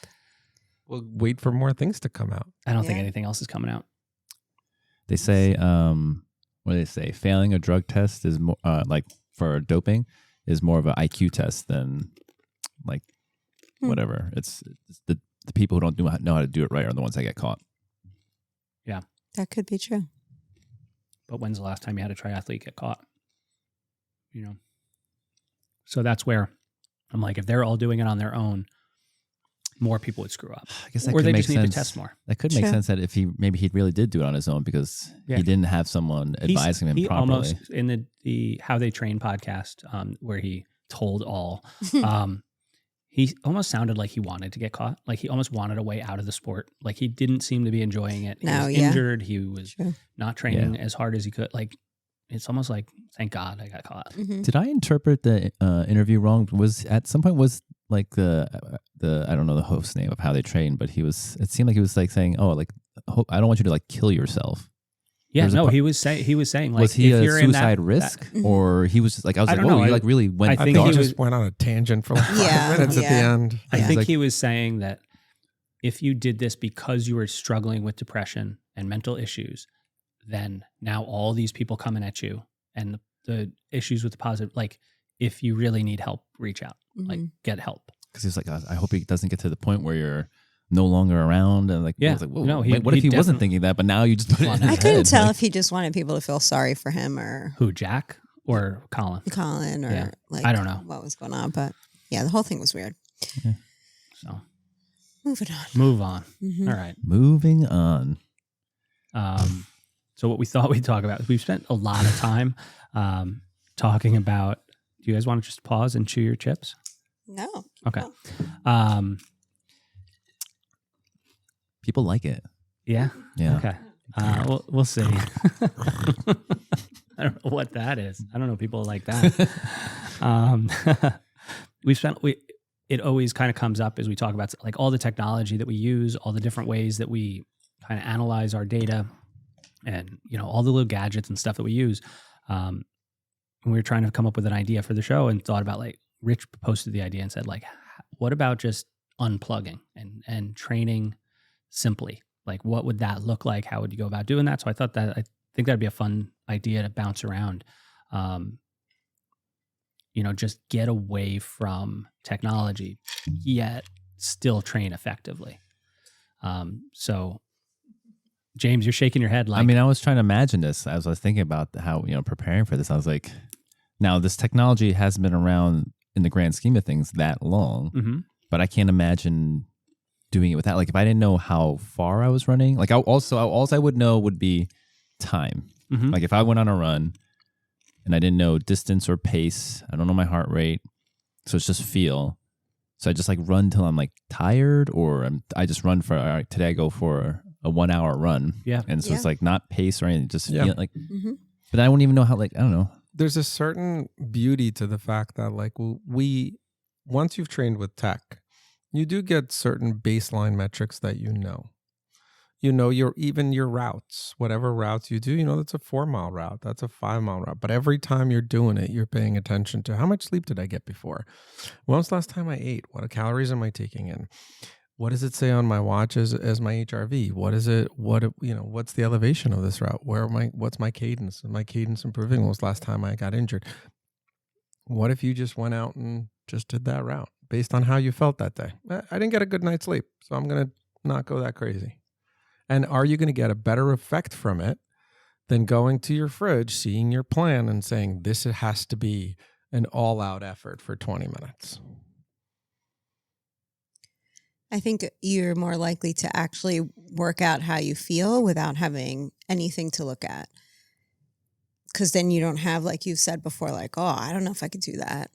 We'll wait for more things to come out. I don't think anything else is coming out. They say, what do they say? Failing a drug test is more like for doping is more of an IQ test than like whatever. It's the people who don't know how to do it right are the ones that get caught. Yeah, that could be true. But when's the last time you had a triathlete get caught? You know, so that's where I'm like, if they're all doing it on their own, more people would screw up. I guess that or they just need to test more. That could make sense that if he really did do it on his own because he didn't have someone advising him properly. Almost in the How They Train podcast, where he told all, he almost sounded like he wanted to get caught. Like he almost wanted a way out of the sport. Like he didn't seem to be enjoying it. He was injured. He was not training as hard as he could. Like it's almost like, thank God I got caught. Did I interpret the interview wrong? Was at some point like the I don't know the host's name of How They Train, but it seemed like he was like saying, oh, like I don't want you to like kill yourself. Yeah, no, he was saying like, was he a suicide risk or he was just like, I was like, whoa, he like really went. I think he just went on a tangent for like 5 minutes at the end. I think he was saying that if you did this because you were struggling with depression and mental issues, then now all these people coming at you and the issues with the positive, like if you really need help, reach out, like get help. Because he's like, I hope he doesn't get to the point where you're no longer around. And like, I was like, whoa, no, what if he wasn't thinking that, but now you just put it in his I couldn't head? tell if he just wanted people to feel sorry for him or who, Jack or Colin. Colin or Yeah. like I don't know what was going on, but yeah, the whole thing was weird. Yeah. So moving on. Move on. Mm-hmm. All right. Moving on. So what we thought we'd talk about is we've spent a lot of time talking about. Do you guys want to just pause and chew your chips? No. Okay. No. People like it. Yeah. Yeah. Okay. We'll see. I don't know what that is. I don't know people like that. It always kind of comes up as we talk about like all the technology that we use, all the different ways that we kind of analyze our data, and all the little gadgets and stuff that we use. We were trying to come up with an idea for the show and thought about, like, Rich posted the idea and said, like, what about just unplugging and training simply? Like, what would that look like? How would you go about doing that? So I think that'd be a fun idea to bounce around. Just get away from technology, yet still train effectively. So James, you're shaking your head. Like, I mean, I was trying to imagine this as I was thinking about how, preparing for this. I was like, now this technology hasn't been around in the grand scheme of things that long, but I can't imagine doing it without, like, if I didn't know how far I was running, like all I would know would be time. Like if I went on a run and I didn't know distance or pace, I don't know my heart rate. So it's just feel. So I just like run till I'm like tired, or I just run for, all right, today I go for a 1 hour run. Yeah. And so it's like not pace or anything, just feel like, Mm-hmm. but I wouldn't even know how, like, I don't know. There's a certain beauty to the fact that, like, once you've trained with tech, you do get certain baseline metrics that your routes, whatever routes you do, that's a 4-mile route, that's a 5-mile route. But every time you're doing it, you're paying attention to how much sleep did I get before? When was the last time I ate? What calories am I taking in? What does it say on my watch as my HRV? What's the elevation of this route? What's my cadence? Is my cadence improving? When was the last time I got injured? What if you just went out and just did that route based on how you felt that day? I didn't get a good night's sleep, so I'm going to not go that crazy. And are you going to get a better effect from it than going to your fridge, seeing your plan and saying, this has to be an all-out effort for 20 minutes? I think you're more likely to actually work out how you feel without having anything to look at. Because then you don't have, like you said before, like, oh, I don't know if I could do that.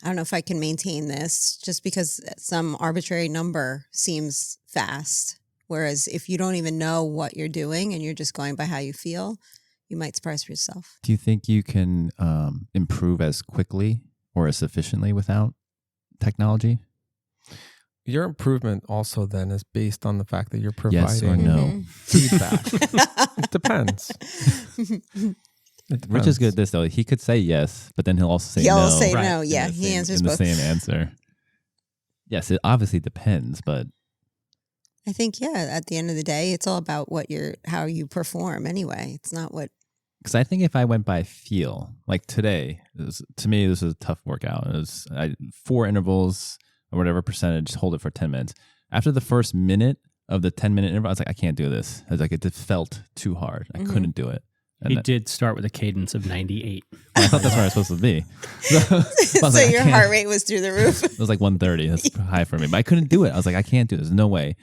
I don't know if I can maintain this, just because some arbitrary number seems fast. Whereas if you don't even know what you're doing and you're just going by how you feel, you might surprise yourself. Do you think you can improve as quickly or as efficiently without technology? Your improvement also then is based on the fact that you're providing yes or no feedback. It depends. Rich is good at this, though. He could say yes, but then he'll also say no. He'll say Right. no. Yeah, he answers both. The same answer. Yes, it obviously depends, but I think, at the end of the day, it's all about how you perform anyway. It's not what. because I think if I went by feel, like today, to me, this was a tough workout. It was 4 intervals or whatever percentage, hold it for 10 minutes. After the first minute of the 10-minute interval, I was like, I can't do this. I was like, it just felt too hard. I couldn't do it. And he did start with a cadence of 98. I thought that's where I was supposed to be. So So your heart rate was through the roof. It was like 130. That's high for me. But I couldn't do it. I was like, I can't do this. There's no way.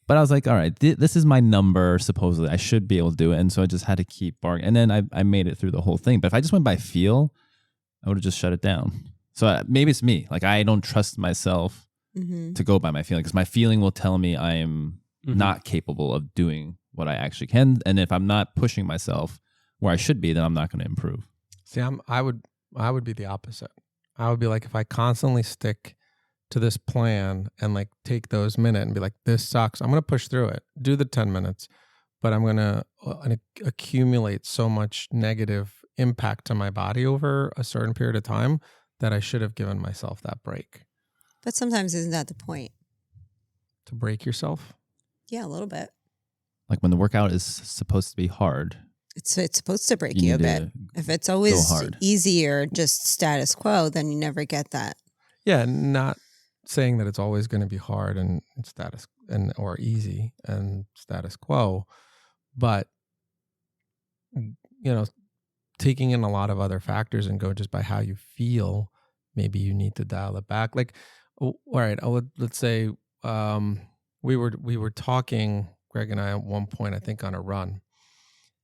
But I was like, all right, this is my number, supposedly. I should be able to do it. And so I just had to keep bargaining. And then I made it through the whole thing. But if I just went by feel, I would have just shut it down. So maybe it's me. Like, I don't trust myself to go by my feeling, because my feeling will tell me I am not capable of doing what I actually can. And if I'm not pushing myself where I should be, then I'm not going to improve. See, I would be the opposite. I would be like, if I constantly stick to this plan and like take those minutes and be like, this sucks, I'm going to push through it, do the 10 minutes, but I'm going to accumulate so much negative impact to my body over a certain period of time that I should have given myself that break. But sometimes isn't that the point? To break yourself? Yeah, a little bit. Like when the workout is supposed to be hard. It's supposed to break you a bit. If it's always easy or just status quo, then you never get that. Yeah, not saying that it's always going to be hard and or easy and status quo, but taking in a lot of other factors and go just by how you feel, maybe you need to dial it back. Like, all right, let's say we were talking, Greg and I, at one point, I think on a run,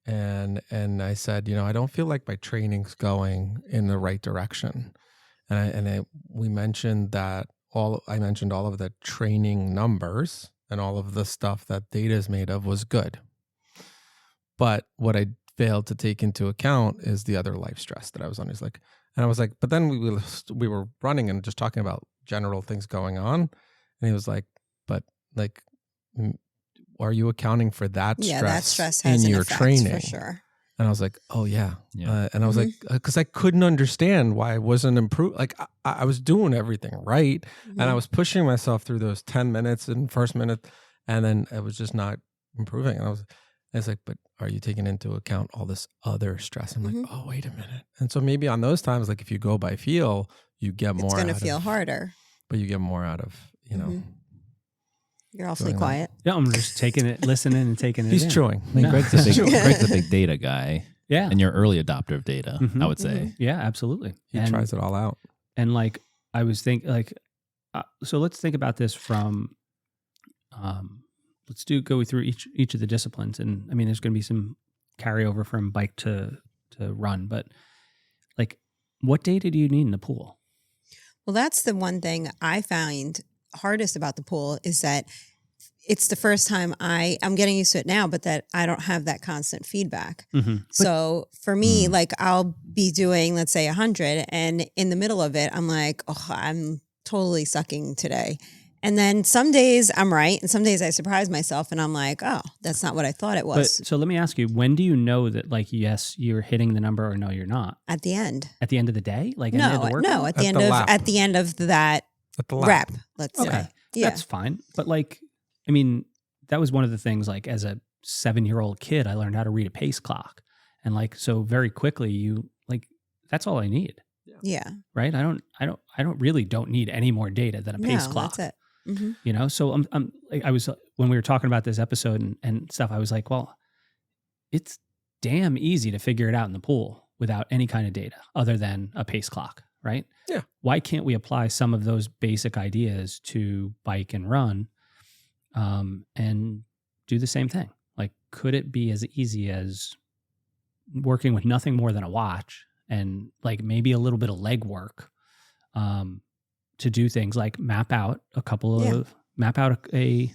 and I said, I don't feel like my training's going in the right direction, and we mentioned that I mentioned all of the training numbers and all of the stuff that data is made of was good, but what I failed to take into account is the other life stress that I was on. He's like, and I was like, but then we were running and just talking about general things going on, and he was like, but like, are you accounting for that stress? That stress has in your training for sure. And I was like, oh yeah. And I was like, because I couldn't understand why I wasn't improved. Like I was doing everything right, and I was pushing myself through those 10 minutes and first minute, and then I was just not improving. And I was like, but are you taking into account all this other stress? I'm like, oh, wait a minute. And so maybe on those times, like if you go by feel, you get more. It's going to feel harder, but you get more out of You're awfully quiet. Yeah, I'm just taking it, listening and taking it. He's chewing. I mean, Greg's a big data guy. Yeah. And you're early adopter of data, I would say. Yeah, absolutely. He tries it all out. And like, I was thinking, like, so let's think about this from, let's go through each of the disciplines. And I mean, there's going to be some carryover from bike to run, but like, what data do you need in the pool? Well, that's the one thing I find hardest about the pool is that it's the first time I'm getting used to it now, but that I don't have that constant feedback. So for me, like I'll be doing, let's say 100, and in the middle of it, I'm like, oh, I'm totally sucking today. And then some days I'm right, and some days I surprise myself, and I'm like, oh, that's not what I thought it was. But so let me ask you, when do you know that, like, yes, you're hitting the number, or no, you're not? At the end. At the end of the day, like at the end of the workout? No, at the end of that rep. Let's say, that's fine. But like, I mean, that was one of the things. Like, as a 7-year-old kid, I learned how to read a pace clock, and like, so very quickly, you like, that's all I need. Yeah. Right. I don't need any more data than a pace clock. That's it. So I'm like, I was, when we were talking about this episode and stuff, I was like, well, it's damn easy to figure it out in the pool without any kind of data other than a pace clock, right? Yeah. Why can't we apply some of those basic ideas to bike and run, and do the same thing? Like, could it be as easy as working with nothing more than a watch and like maybe a little bit of leg work, to do things like map out a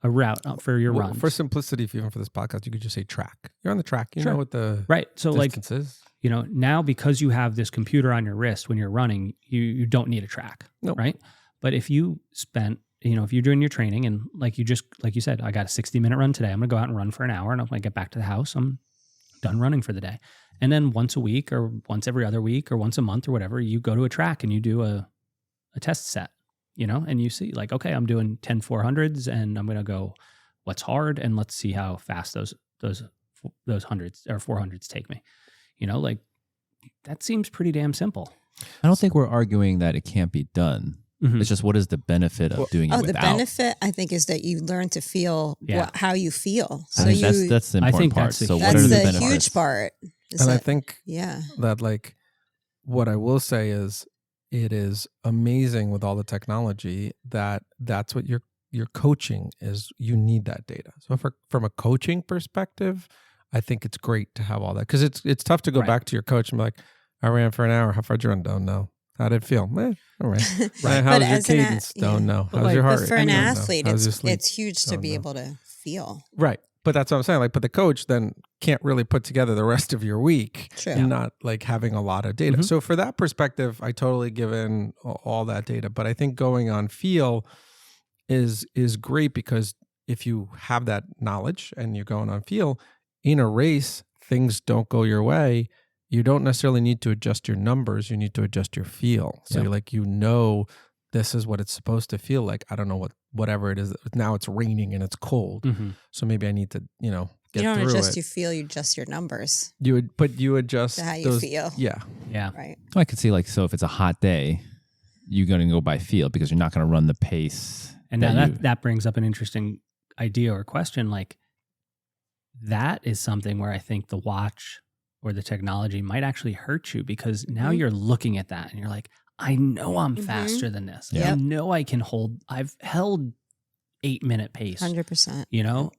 route for your runs. For simplicity, even for this podcast, you could just say track. You're on the track. You know what the So distance is. Now because you have this computer on your wrist when you're running, you don't need a track, right? But if you spent, if you're doing your training and like you said, I got a 60-minute run today, I'm going to go out and run for an hour, and when I get back to the house, I'm done running for the day. And then once a week or once every other week or once a month or whatever, you go to a track and you do a test set, and you see like, okay, I'm doing 10 400s and I'm going to go what's hard, and let's see how fast those hundreds or 400s take me. Like, that seems pretty damn simple. I don't think we're arguing that it can't be done. It's just, what is the benefit of doing it without? The benefit, I think, is that you learn to feel how you feel. So that's the important part. So what are the benefits? That's the huge part. I think that, like, what I will say is, it is amazing with all the technology that's what your coaching is. You need that data. So from a coaching perspective, I think it's great to have all that, because it's tough to go back to your coach and be like, I ran for an hour. How far did you run? Don't know. How did it feel? All right. How's your cadence? Don't know. How's your heart rate? But for an athlete, it's huge to be able to feel. Right. But that's what I'm saying. Like, but the coach then can't really put together the rest of your week, not like having a lot of data. So for that perspective, I totally give in all that data. But I think going on feel is great, because if you have that knowledge and you're going on feel in a race, things don't go your way. You don't necessarily need to adjust your numbers. You need to adjust your feel. So you're like, this is what it's supposed to feel like. I don't know whatever it is. Now it's raining and it's cold. So maybe I need to, get through it. You don't adjust your feel, you adjust your numbers. You adjust to how you feel. Yeah. Right. I could see, like, so if it's a hot day, you're going to go by feel because you're not going to run the pace. And now that brings up an interesting idea or question. Like, that is something where I think the watch or the technology might actually hurt you, because now you're looking at that and you're like, I know I'm faster than this. Yep. I know I can I've held 8-minute pace, 100%. you know,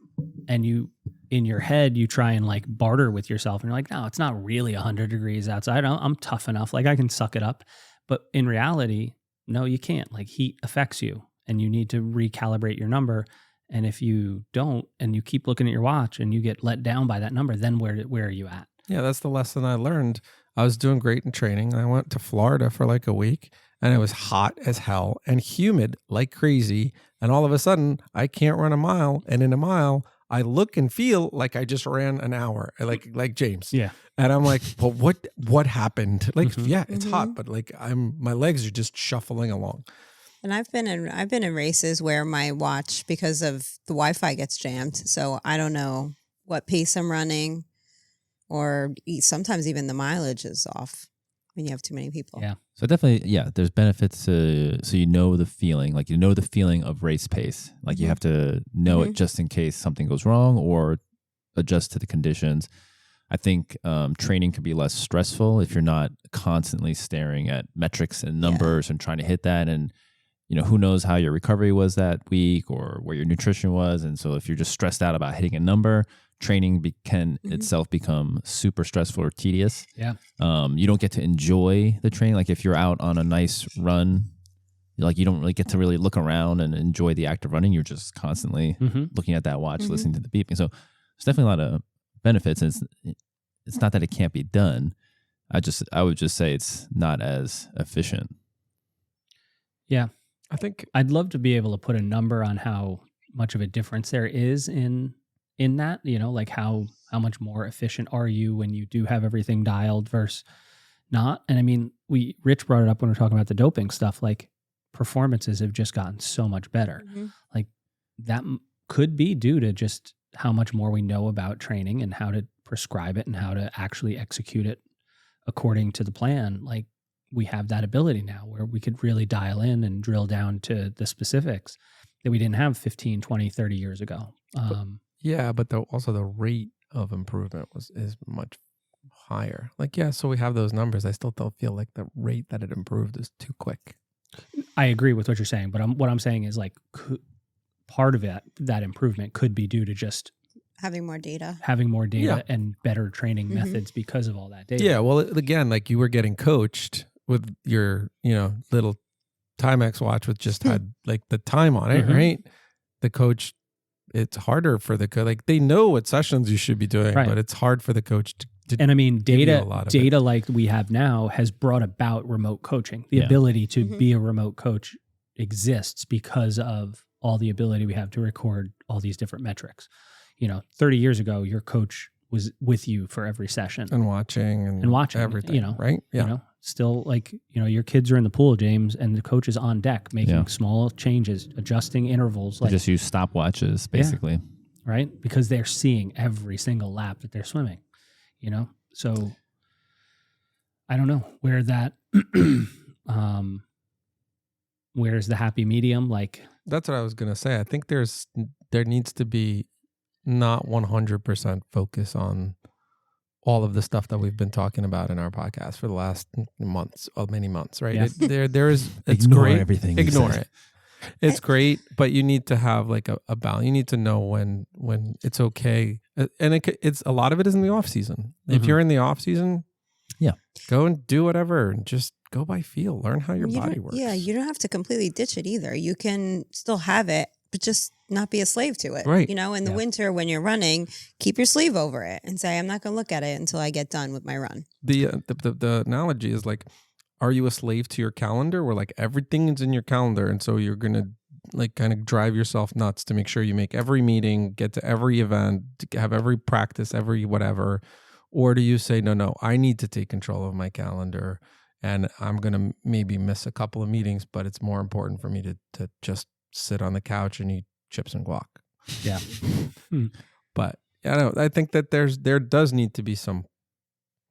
and you, in your head, you try and like barter with yourself and you're like, no, it's not really 100 degrees outside. I'm tough enough. Like I can suck it up. But in reality, no, you can't. Like heat affects you and you need to recalibrate your number. And if you don't, and you keep looking at your watch and you get let down by that number, then where are you at? Yeah, that's the lesson I learned. I was doing great in training. I went to Florida for like a week and it was hot as hell and humid like crazy. And all of a sudden I can't run a mile. And in a mile, I look and feel like I just ran an hour, like James. Yeah. And I'm like, well, what happened? Like, yeah, it's hot, but like my legs are just shuffling along. And I've been in races where my watch, because of the Wi-Fi, gets jammed. So I don't know what pace I'm running, or sometimes even the mileage is off when you have too many people. Yeah. So definitely, yeah, there's benefits to, so you know the feeling, like you know the feeling of race pace. Like you have to know it just in case something goes wrong or adjust to the conditions. I think training could be less stressful if you're not constantly staring at metrics and numbers and trying to hit that. And, you know, who knows how your recovery was that week or where your nutrition was. And so if you're just stressed out about hitting a number, training can itself become super stressful or tedious. Yeah. You don't get to enjoy the training. Like if you're out on a nice run, like you don't really get to really look around and enjoy the act of running. You're just constantly looking at that watch, listening to the beeping. So there's definitely a lot of benefits. And it's not that it can't be done. I would just say it's not as efficient. Yeah. I think I'd love to be able to put a number on how much of a difference there is in that, you know, like how much more efficient are you when you do have everything dialed versus not. And I mean, Rich brought it up when we we're talking about the doping stuff, like performances have just gotten so much better. Like that could be due to just how much more we know about training and how to prescribe it and how to actually execute it according to the plan. Like we have that ability now where we could really dial in and drill down to the specifics that we didn't have 15, 20, 30 years ago. But also the rate of improvement is much higher. Like, yeah, so we have those numbers. I still don't feel like the rate that it improved is too quick. I agree with what you're saying, but what I'm saying is like part of it, that improvement could be due to just having more data and better training methods because of all that data. Yeah. Well, again, like you were getting coached with your, little Timex watch with just had like the time on it, right? The coach, it's harder for the coach. Like they know what sessions you should be doing, but it's hard for the coach to and I mean, data like we have now has brought about remote coaching. The ability to be a remote coach exists because of all the ability we have to record all these different metrics. 30 years ago, your coach was with you for every session and watching everything, right? Yeah. Still like, your kids are in the pool, James, and the coach is on deck making small changes, adjusting intervals. Like just use stopwatches, basically. Right? Because they're seeing every single lap that they're swimming, So I don't know where that, where's the happy medium? Like that's what I was going to say. I think there needs to be not 100% focus on all of the stuff that we've been talking about in our podcast for the last many months, right? Yeah. It's ignore great. Everything. Ignore it. It's great, but you need to have like a balance. You need to know when it's okay, and it's a lot of it is in the off season. If you're in the off season, go and do whatever, and just go by feel. Learn how your body works. Yeah, you don't have to completely ditch it either. You can still have it, but just not be a slave to it. Right. In the winter when you're running, keep your sleeve over it and say, I'm not going to look at it until I get done with my run. The analogy is like, are you a slave to your calendar where like everything is in your calendar? And so you're going to like kind of drive yourself nuts to make sure you make every meeting, get to every event, to have every practice, every whatever. Or do you say, no, I need to take control of my calendar and I'm going to maybe miss a couple of meetings, but it's more important for me to just sit on the couch and eat chips and guac. Yeah. But I think that there does need to be some,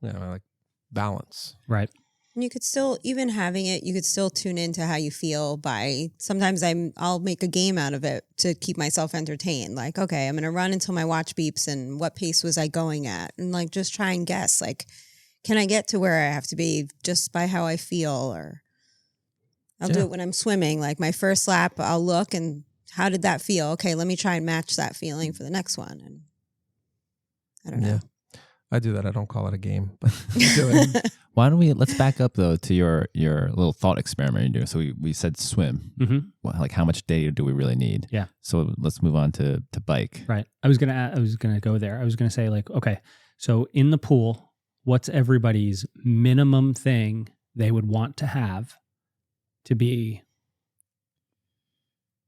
like balance. Right. And you could still, even having it, you could still tune into how you feel by, sometimes I'll make a game out of it to keep myself entertained. Like, okay, I'm going to run until my watch beeps, and what pace was I going at? And like, just try and guess, like, can I get to where I have to be just by how I feel? Or I'll do it when I'm swimming. Like my first lap, I'll look and how did that feel? Okay, let me try and match that feeling for the next one. And I don't know. Yeah. I do that. I don't call it a game, but do it. Why don't let's back up though to your little thought experiment you're doing. So we said swim. Mm-hmm. Well, like how much data do we really need? Yeah. So let's move on to bike. Right. I was gonna go there. I was gonna say like, okay, so in the pool, what's everybody's minimum thing they would want to have to be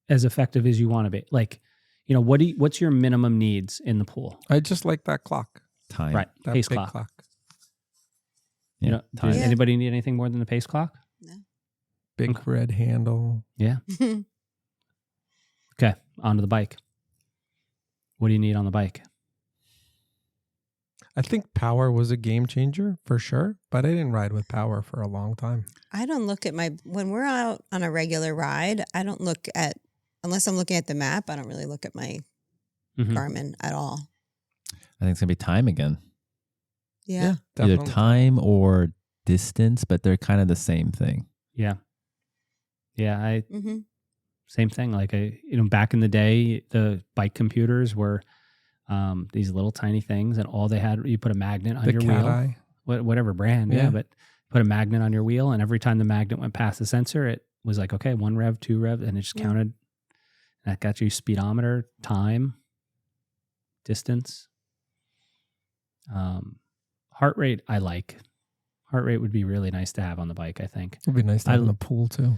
as effective as you want to be? Like, you know, what's your minimum needs in the pool? I just like that clock. Time. Right. That Pace big clock. Yeah. You know, time. does anybody need anything more than the pace clock? No. Big Okay. red handle. Yeah. Okay. Onto the bike. What do you need on the bike? I think power was a game changer for sure, but I didn't ride with power for a long time. I don't look at when we're out on a regular ride, I don't look at, unless I'm looking at the map, I don't really look at my Mhm. Garmin at all. I think it's gonna be time again. Yeah. Either definitely. time or distance, but they're kind of the same thing. Yeah. Yeah. Mm-hmm. Same thing. Like back in the day, the bike computers were these little tiny things, and all they had, you put a magnet on The your cat wheel, eye. whatever brand, Yeah. but put a magnet on your wheel, and every time the magnet went past the sensor, it was like, okay, 1 rev, 2 rev, and it just Yeah. counted. That got you speedometer, time, distance, heart rate. I like heart rate would be really nice to have on the bike. I think. It'd be nice to have in the pool too.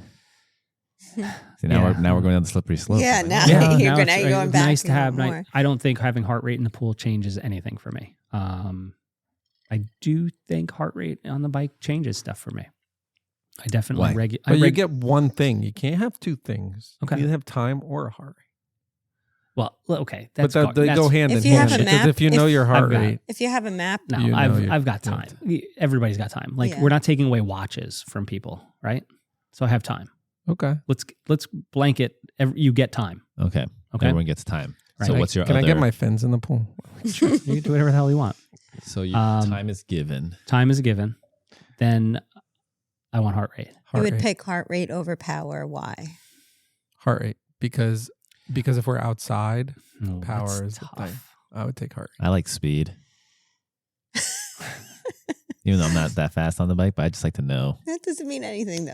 See, now Yeah. we're going down the slippery slope. Yeah, now Yeah, you're now going it's back. nice to have. more. I don't think having heart rate in the pool changes anything for me. I do think heart rate on the bike changes stuff for me. I definitely Why? But you get one thing. You can't have two things. Okay. You either have time or a heart rate. well, okay. But That's they go hand If in you hand. have a Because map, if you know your heart I've got- rate, If you have a map, No, You know I've got you're time. Everybody's got time. Like Yeah. we're not taking away watches from people, right? So I have time. okay. Let's blanket. You get time. Okay. Okay. Everyone gets time. Right. So Can what's your Can other? I get my fins in the pool? Sure. You can do whatever the hell you want. So your time is given. Time is a given. Then I want heart rate. you Heart would rate. pick heart rate over power. Why? Heart rate. Because if we're outside, Oh, Power that's is the tough. thing. I would take heart rate. I like speed. Even though I'm not that fast on the bike, but I just like to know. That doesn't mean anything, though.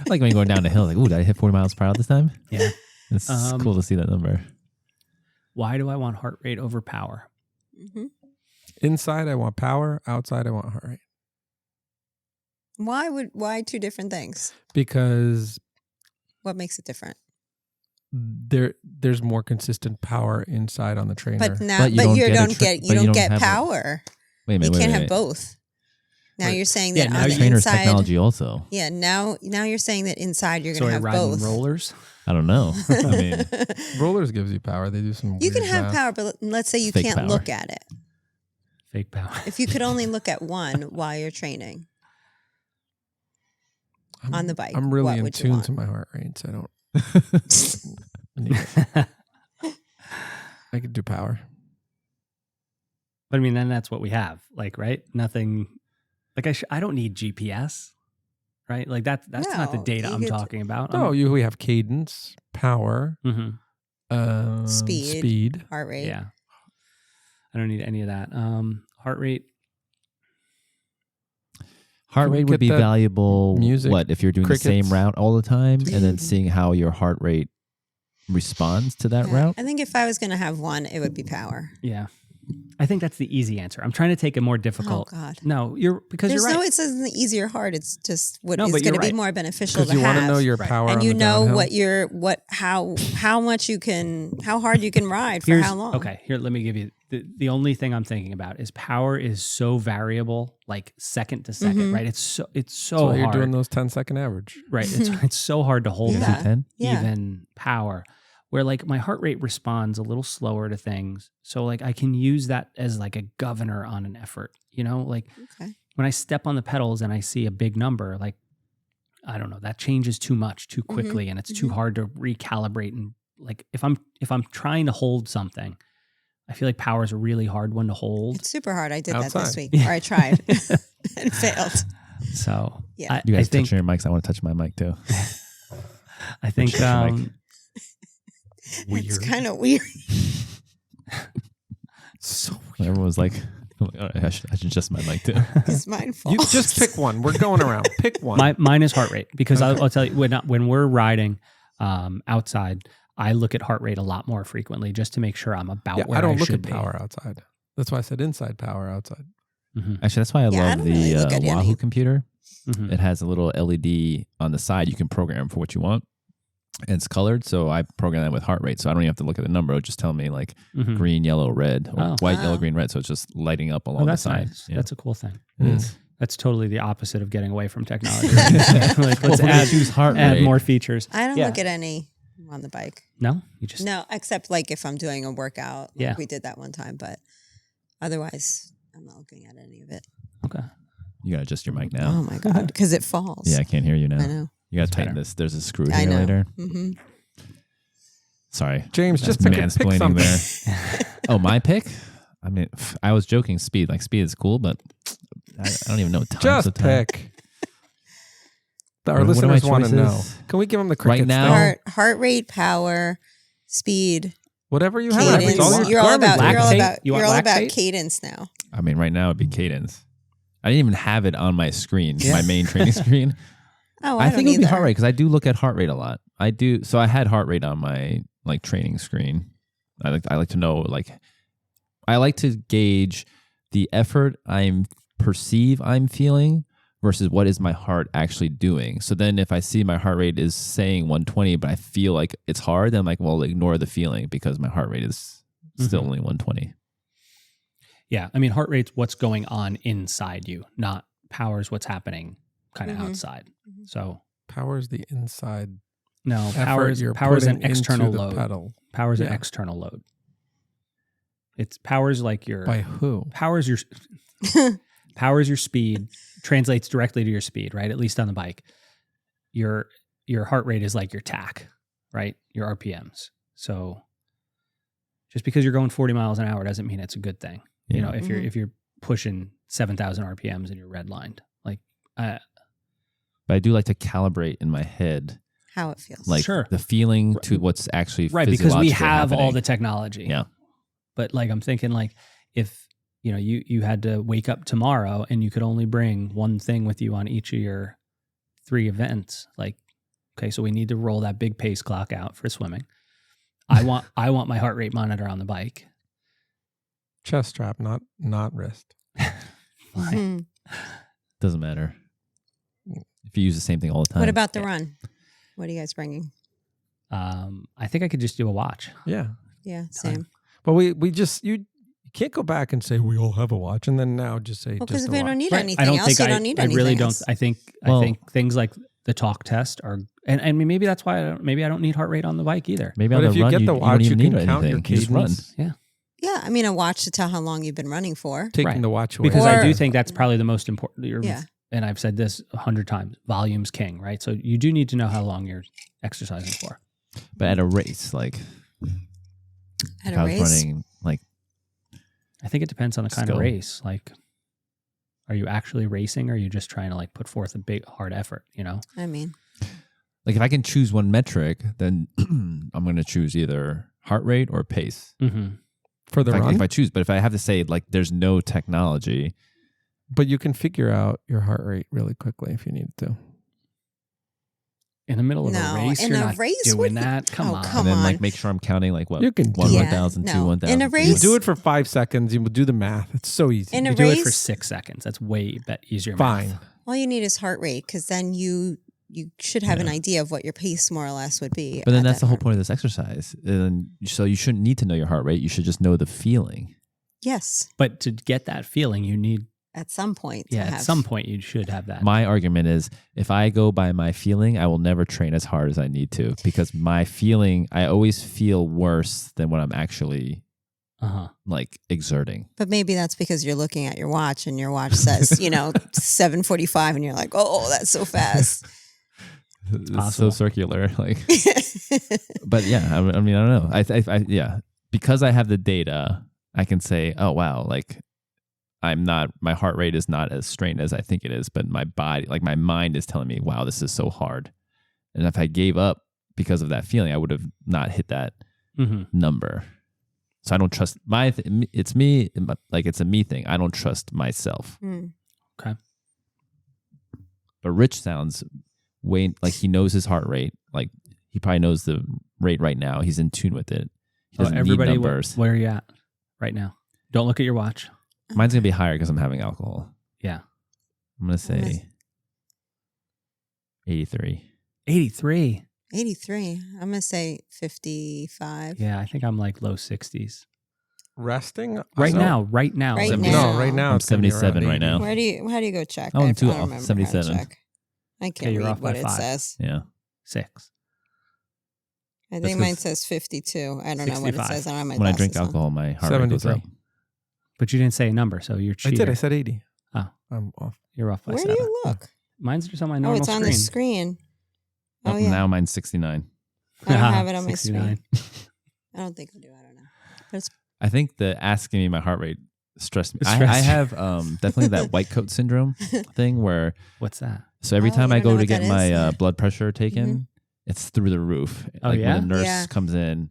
Like when you're going down the hill, like, ooh, did I hit 40 miles per hour this time? Yeah. It's Um, cool to see that number. Why do I want heart rate over power? hmm Inside, I want power. Outside, I want heart rate. Why two different things? Because What makes it different? there's more consistent power inside on the trainer. But now, But you but don't you get a don't tra- get but you you don't don't get have a- power. Wait a You minute. can't wait, have wait. both. Now Right. you're saying Yeah, that now on you're- the Trainer's inside. technology also. Yeah, now you're saying that inside you're So going I to have ride both. rollers. I don't know. I mean, Rollers gives you power. They do some. You can weird have math. power, but let's say you Fake can't power. look at it. Fake power. If you could only look at one while you're training on the bike, I'm really what in would you tune want? to my heart rate, so I don't. need it. I could do power. But I mean, then that's what we have. Like, right? Nothing. Like I don't need GPS, right? Like that's not the No, data you I'm get- talking about. No, we have cadence, power, Mm-hmm. speed. Heart rate. Yeah. I don't need any of that. Heart rate. heart Can we rate would get be that valuable. music, What if you're doing the same crickets? route all the time, and then Mhm. seeing how your heart rate responds to that Yeah. route? I think if I was going to have one, it would be power. Yeah. I think that's the easy answer. I'm trying to take a more difficult. Oh God. No, because There's you're right. no, it says in the easier heart. It's just what No, is but going you're to be right. more beneficial Because to you want to have. know your Right. power, and on you the know downhill. how much you can, how hard you can ride for how long. Okay, here, let me give you the only thing I'm thinking about is power is so variable, like second to 2nd Mhm. right? It's so That's why you're hard, doing those 10-second average. right? It's so hard to hold Yeah. that 10? Yeah. even power. Where like my heart rate responds a little slower to things, so like I can use that as like a governor on an effort. Like Okay. when I step on the pedals and I see a big number, like, I don't know, that changes too much too quickly, and it's too hard to recalibrate. And like, if I'm trying to hold something, I feel like power is a really hard one to hold. It's super hard. I did Outside. that this week, or I tried and failed. So Yeah. You guys I think, touching your mics. I want to touch my mic too. I think Touch your mic. It's kind of weird. So Everyone was like, all right, I should adjust my mic too. It's mine fault. you just pick one. We're going around. Pick one. mine is heart rate, because I'll tell you, when we're riding outside, I look at heart rate a lot more frequently just to make sure I'm about where I don't look should at power outside. That's why I said inside power outside. Mm-hmm. Actually, that's why I Yeah, I love don't the really look at Wahoo any. computer. Mm-hmm. It has a little LED on the side. You can program for what you want. And it's colored, so I program that with heart rate. So I don't even have to look at the number. It'll just tell me like Mm-hmm. green, yellow, red, or Oh. white, Wow. yellow, green, red. So it's just lighting up along Oh, the that's side. nice. Yeah. That's a cool thing. It is. That's totally the opposite of getting away from technology. Like, Well, let's if we add, choose heart add rate, more features. I don't Yeah. look at any on the bike. No, you just No, except like if I'm doing a workout. Like Yeah. we did that one time, but otherwise, I'm not looking at any of it. okay. you gotta adjust your mic now. Oh my God, because it falls. Yeah, I can't hear you now. I know. You gotta That's tighten better. this. There's a screw I here know. later. Mm-hmm. Sorry. James, just That's pick mansplaining something. there. Oh, my pick? I mean, I was joking. Speed. Like, speed is cool, but I don't even know time. Just pick. Our What are my listeners want to know. choices? Can we give them the crickets? now? thing? Heart rate, power, speed, Whatever you have. cadence. It's all You're all garbage. about. You're all Lactate? about. You want You're all about lactate? cadence now. I mean, right now it'd be cadence. I didn't even have it on my screen, Yeah. my main training screen. Oh, I I, think don't it would be either. heart rate because I do look at heart rate a lot. I do. So I had heart rate on my like training screen. I like to know I like to gauge the effort I'm feeling versus what is my heart actually doing. So then if I see my heart rate is saying 120, but I feel like it's hard, then I'm like, well, ignore the feeling because my heart rate is still only 120. Yeah, I mean, heart rate's what's going on inside you, not power's what's happening kind of Mhm. outside. Mhm. So Power's the inside no, effort power's you're an putting external into the load. pedal. Power's an Yeah. external load. It's power's like your By who? power's your power's your speed, translates directly to your speed, right? At least on the bike. Your heart rate is like your TAC, right? Your RPMs. So just because you're going 40 miles an hour doesn't mean it's a good thing. You Yeah. know, if you're pushing 7,000 RPMs and you're redlined, like But I do like to calibrate in my head, How it feels. like Sure. the feeling to what's actually right, because we physiologically have all happening. the technology. Yeah. But like I'm thinking like if you know you had to wake up tomorrow and you could only bring one thing with you on each of your 3 events, like okay, so we need to roll that big pace clock out for swimming. I want my heart rate monitor on the bike. Chest strap, not wrist. Like, Mhm. Doesn't matter. If you use the same thing all the time. What about the run? What are you guys bringing? I think I could just do a watch. Yeah. Yeah, same. But we just you can't go back and say we all have a watch and then now just say Well, because just if a you watch. don't need Right. anything I don't else, think you don't need I anything really else. don't. I think things like the talk test are, and I mean maybe that's why I don't need heart rate on the bike either. Maybe But on if the you run, get you the don't watch, you even can need count your anything. You just run. cadence. Yeah, I mean a watch to tell how long you've been running for. Taking Right. the watch away. Because I Or- do think that's probably the most important. Yeah. And I've said this 100 times, volume's king, right? So you do need to know how long you're exercising for. But at a race, like At if a I was race. running, like I think it depends on the kind Skill. of race. Like, are you actually racing or are you just trying to like put forth a big hard effort, you know? I mean, if I can choose one metric, then I'm going to choose either heart rate or pace. Mm-hmm. for the run. If I choose, but if I have to say like there's no technology, But you can figure out your heart rate really quickly if you need to. In the middle of No, a race, in you're a not race, doing what- that. Come Oh, on. come and then on. like make sure I'm counting like what You can one Yeah, 1,000, no. 2 1,000. In a three You race- do it for 5 seconds. You will do the math. It's so easy. In a You do it for race- 6 seconds. That's way easier. Fine. math. all you need is heart rate because then you should have an idea of what your pace more or less would be. But then at that's that the whole heart- point of this exercise. And so you shouldn't need to know your heart rate. You should just know the feeling. Yes, But to get that feeling, you need, at some point. to at have- some point, you should have that. My argument is if I go by my feeling, I will never train as hard as I need to because my feeling, I always feel worse than what I'm actually like exerting. But maybe that's because you're looking at your watch and your watch says, 7:45 and you're like, oh, that's so fast. It's so circular. Like, but yeah, I mean, I don't know. I because I have the data, I can say, oh, wow, like my heart rate is not as strained as I think it is, but my body, like my mind is telling me, wow, this is so hard. And if I gave up because of that feeling, I would have not hit that number. So I don't trust it's me, like it's a me thing. I don't trust myself. Okay. But Rich sounds way like he knows his heart rate. Like he probably knows the rate right now. He's in tune with it. He doesn't everybody, need numbers. Where are you at right now? Don't look at your watch. Mine's going to be higher because I'm having alcohol. Yeah. I'm going to say 83. 83. 83. I'm going to say 55. Yeah, I think I'm like low 60s. Resting? Right now. No, right now. I'm it's gonna be 77 around right now. 80. How do you go check? Oh, I'm I don't off. remember 77. how to check. I can't you're read off by what it 5. says. Yeah. 6. I That's think mine 'cause says 52. I don't know what it 65. says. I don't have my When I drink glasses on. alcohol, my heart rate goes 73. up. But you didn't say a number, so you're I cheating. did. I said 80. Oh. I'm off. You're off by Where 7. do you look? Mine's just on my Oh, normal it's on the screen. Oh, yeah. Now mine's 69. I don't have it on my 69. screen. I don't think I do. I don't know. But it's I think the asking me my heart rate stressed me. It I stressed you. have definitely that white coat syndrome thing where What's that? so every Oh, time you I don't know go what to get that my is? Mm-hmm. blood pressure taken, it's through the roof. Oh, like yeah? when the nurse Yeah. comes in,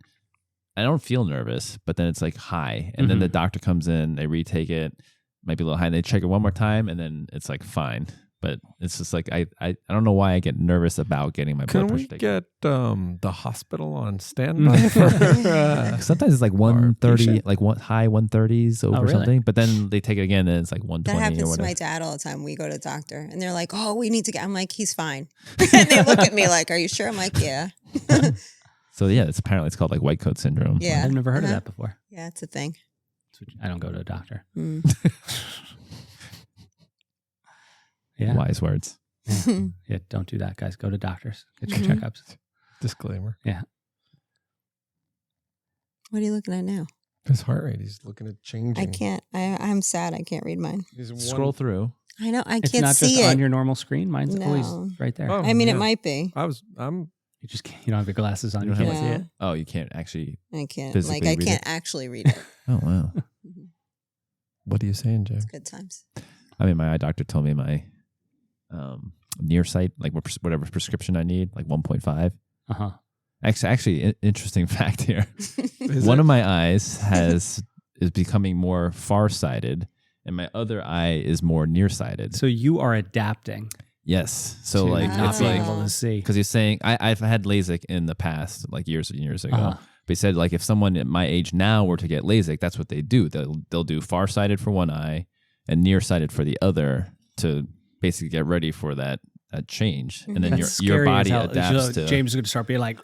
I don't feel nervous, but then it's like high. And then Mhm. the doctor comes in, they retake it, might be a little high, and they check it one more time, and then it's like fine. But it's just like I don't know why I get nervous about getting my Can blood we pressure taken. get the hospital on standby for Sometimes it's like 130, patient? like high 130s over really? something. But then they take it again and it's like That 120 or happens to whatever. my dad all the time. We go to the doctor and they're like, oh, we need to get. I'm like, he's fine. And they look at me like, are you sure? I'm like, yeah. So yeah, it's called like white coat syndrome. Yeah. I've never heard of that before. Yeah, it's a thing. I don't go to a doctor. Mm. Yeah. Wise words. Yeah, don't do that, guys. Go to doctors. Get your Mhm. checkups. Disclaimer. What are you looking at now? His heart rate. He's looking at changing. I can't. I'm sad. I can't read mine. He's Scroll through. I know. I It's can't not see just it. on your normal screen. Mine's No. always right there. Oh. I mean, yeah. it might be. I'm You just can't, you don't have your glasses on. You You don't can't have see Yeah. it. Oh, you can't actually. I can't. Physically Like, I read can't it? actually read it. Oh wow. what are you saying, Jay? It's good times. I mean, my eye doctor told me my near sight, like whatever prescription I need, like 1.5. Uh-huh. Actually, interesting fact here. Is One it? of my eyes is becoming more farsighted, and my other eye is more nearsighted. So you are adapting. Yes. So to like not it's being like able to see. because he's saying I've had LASIK in the past, like years and years ago. Uh-huh. But he said like if someone at my age now were to get LASIK, that's what they do. They'll do farsighted for one eye and nearsighted for the other to basically get ready for that change, and then That's your scary body as hell. adapts So to. James is going to start being like,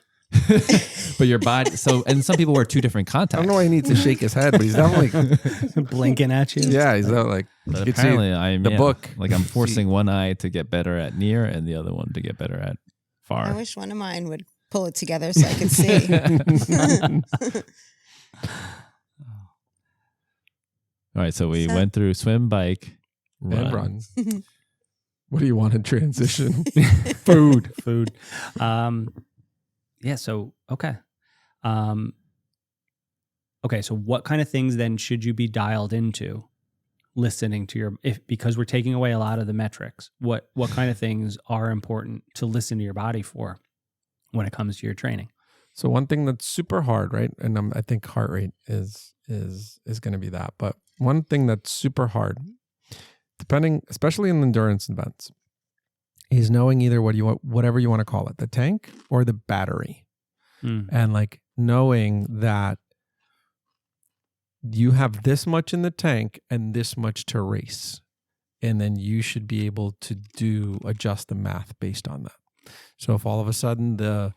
But your body. So and some people wear two different I contacts. don't know why he needs to shake his head, but he's definitely blinking at you. yeah. He's not like But you could see apparently, I'm the book. Like I'm forcing one eye to get better at near, and the other one to get better at far. I wish one of mine would pull it together so I could see. All right, so we So- went through swim, bike, and run. What do you want to transition? Food. Yeah. So, okay. Okay. So what kind of things then should you be dialed into listening to because we're taking away a lot of the metrics, what kind of things are important to listen to your body for when it comes to your training? So one thing that's super hard, right? And I think heart rate is going to be that. But one thing that's super hard, especially in endurance events, is knowing either whatever you want to call it, the tank or the battery, and like knowing that you have this much in the tank and this much to race, and then you should be able to adjust the math based on that. So if all of a sudden the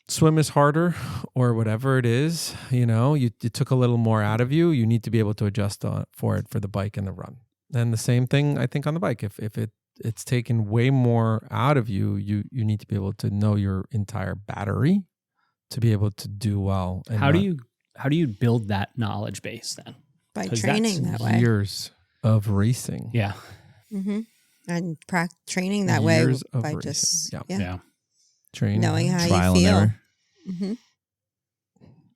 swim is harder or whatever it is, it took a little more out of you, you need to be able to adjust for it for the bike and the run. And the same thing, I think, on the bike. If it's taken way more out of you, you need to be able to know your entire battery to be able to do well. And how do you build that knowledge base then? By training that way. Years of racing. Yeah. Mm-hmm. And training that Years way of by racing. just Yeah. Training. knowing how Trial you and feel. error. Mm-hmm.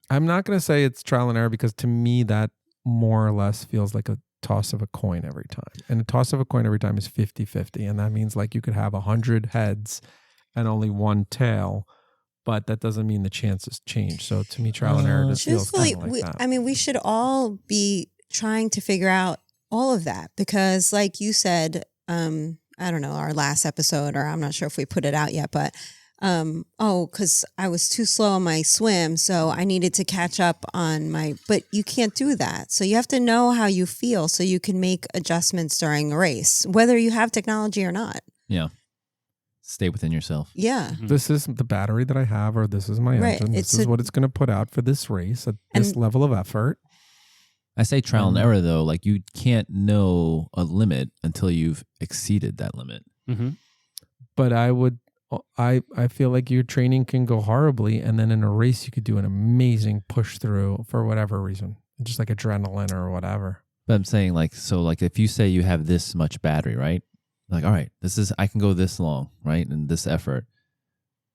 I'm not going to say it's trial and error because to me that more or less feels like a toss of a coin every time. And a toss of a coin every time is 50-50. And that means like you could have 100 heads and only one tail, but that doesn't mean the chances change. So to me, trial and error just feels kind of like that. I mean, we should all be trying to figure out all of that because like you said, I don't know, our last episode, or I'm not sure if we put it out yet, but because I was too slow on my swim, so I needed to catch up on but you can't do that. So you have to know how you feel so you can make adjustments during a race, whether you have technology or not. Yeah. Stay within yourself. Yeah. This is the battery that I have, or this is my Right. engine. This is what it's going to put out for this race at this level of effort. I say trial and error though, like you can't know a limit until you've exceeded that limit. Mm-hmm. But I feel like your training can go horribly, and then in a race you could do an amazing push through for whatever reason, just like adrenaline or whatever. But I'm saying like, so like if you say you have this much battery, right? Like, all right, I can go this long, right? And this effort.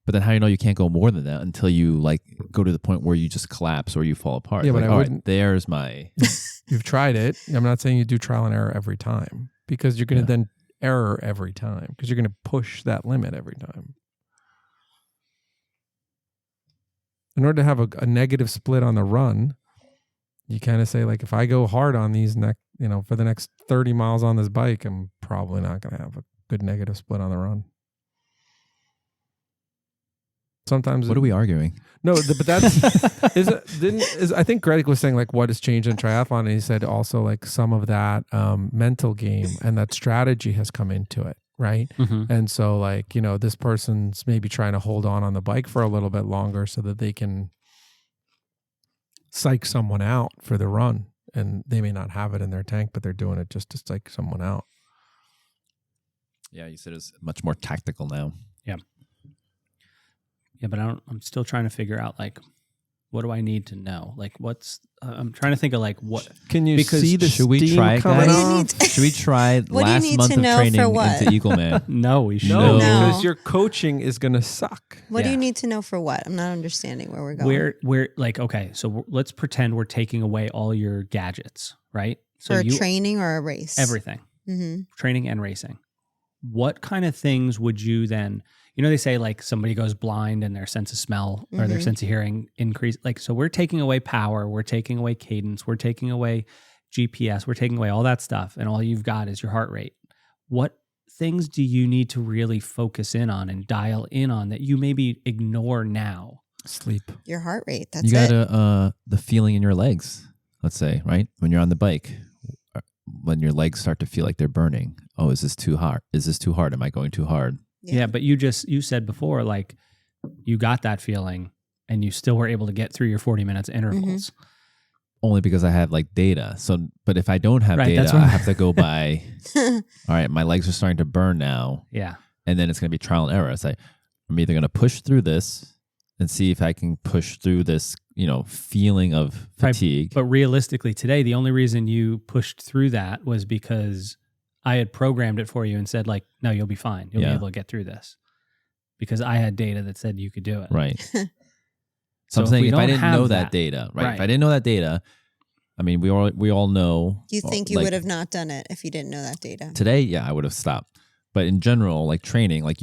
But then how do you know you can't go more than that until you like go to the point where you just collapse or you fall apart? Yeah, like, but I wouldn't. There's my. You've tried it. I'm not saying you do trial and error every time because you're going to then error every time because you're going to push that limit every time. In order to have a negative split on the run, you kind of say like, if I go hard on these for the next 30 miles on this bike, I'm probably not going to have a good negative split on the run. Sometimes What are we arguing? No, but that's I think Greg was saying like what has changed in triathlon, and he said also like some of that mental game and that strategy has come into it, right? Mm-hmm. And so like this person's maybe trying to hold on the bike for a little bit longer so that they can psych someone out for the run, and they may not have it in their tank, but they're doing it just to psych someone out. Yeah, you said it's much more tactical now. Yeah, but I'm still trying to figure out like, what do I need to know? Like, I'm trying to think of like what. Can you see the should we steam try it, coming guys? off? Should we try What do you last need month to of know training for what? into Eagle Man? No, we should. No, No. because your coaching is going to suck. What do Yeah. you need to know for what? I'm not understanding where we're going. We're like, okay, so let's pretend we're taking away all your gadgets, right? So for a training or a race? everything, Mm-hmm. training and racing. What kind of things would you then? They say like somebody goes blind and their sense of smell or their Mhm. sense of hearing increase. Like, so we're taking away power, we're taking away cadence, we're taking away GPS, we're taking away all that stuff, and all you've got is your heart rate. What things do you need to really focus in on and dial in on that you maybe ignore now? Sleep. Your heart rate. That's You it. got the feeling in your legs, let's say, right? When you're on the bike, when your legs start to feel like they're burning. Oh, is this too hard? Is this too hard? Am I going too hard? Yeah, but you said before, like you got that feeling and you still were able to get through your 40 minutes intervals. Only because I have like data. So, but if I don't have Right, that's data, what- I have to go by, all right, my legs are starting to burn now. Yeah. And then it's going to be trial and error. It's like, I'm either going to push through this and see if I can push through this, feeling of fatigue. But realistically today, the only reason you pushed through that was because I had programmed it for you and said like, no, you'll be fine. You'll be able to get through this because I had data that said you could do it. Right. So I'm saying we if I don't didn't have know that- that data, right? Right. If I didn't know that data, I mean, we all know. Do you think you like, would have not done it if you didn't know that data? today? Yeah, I would have stopped. But in general, like training, like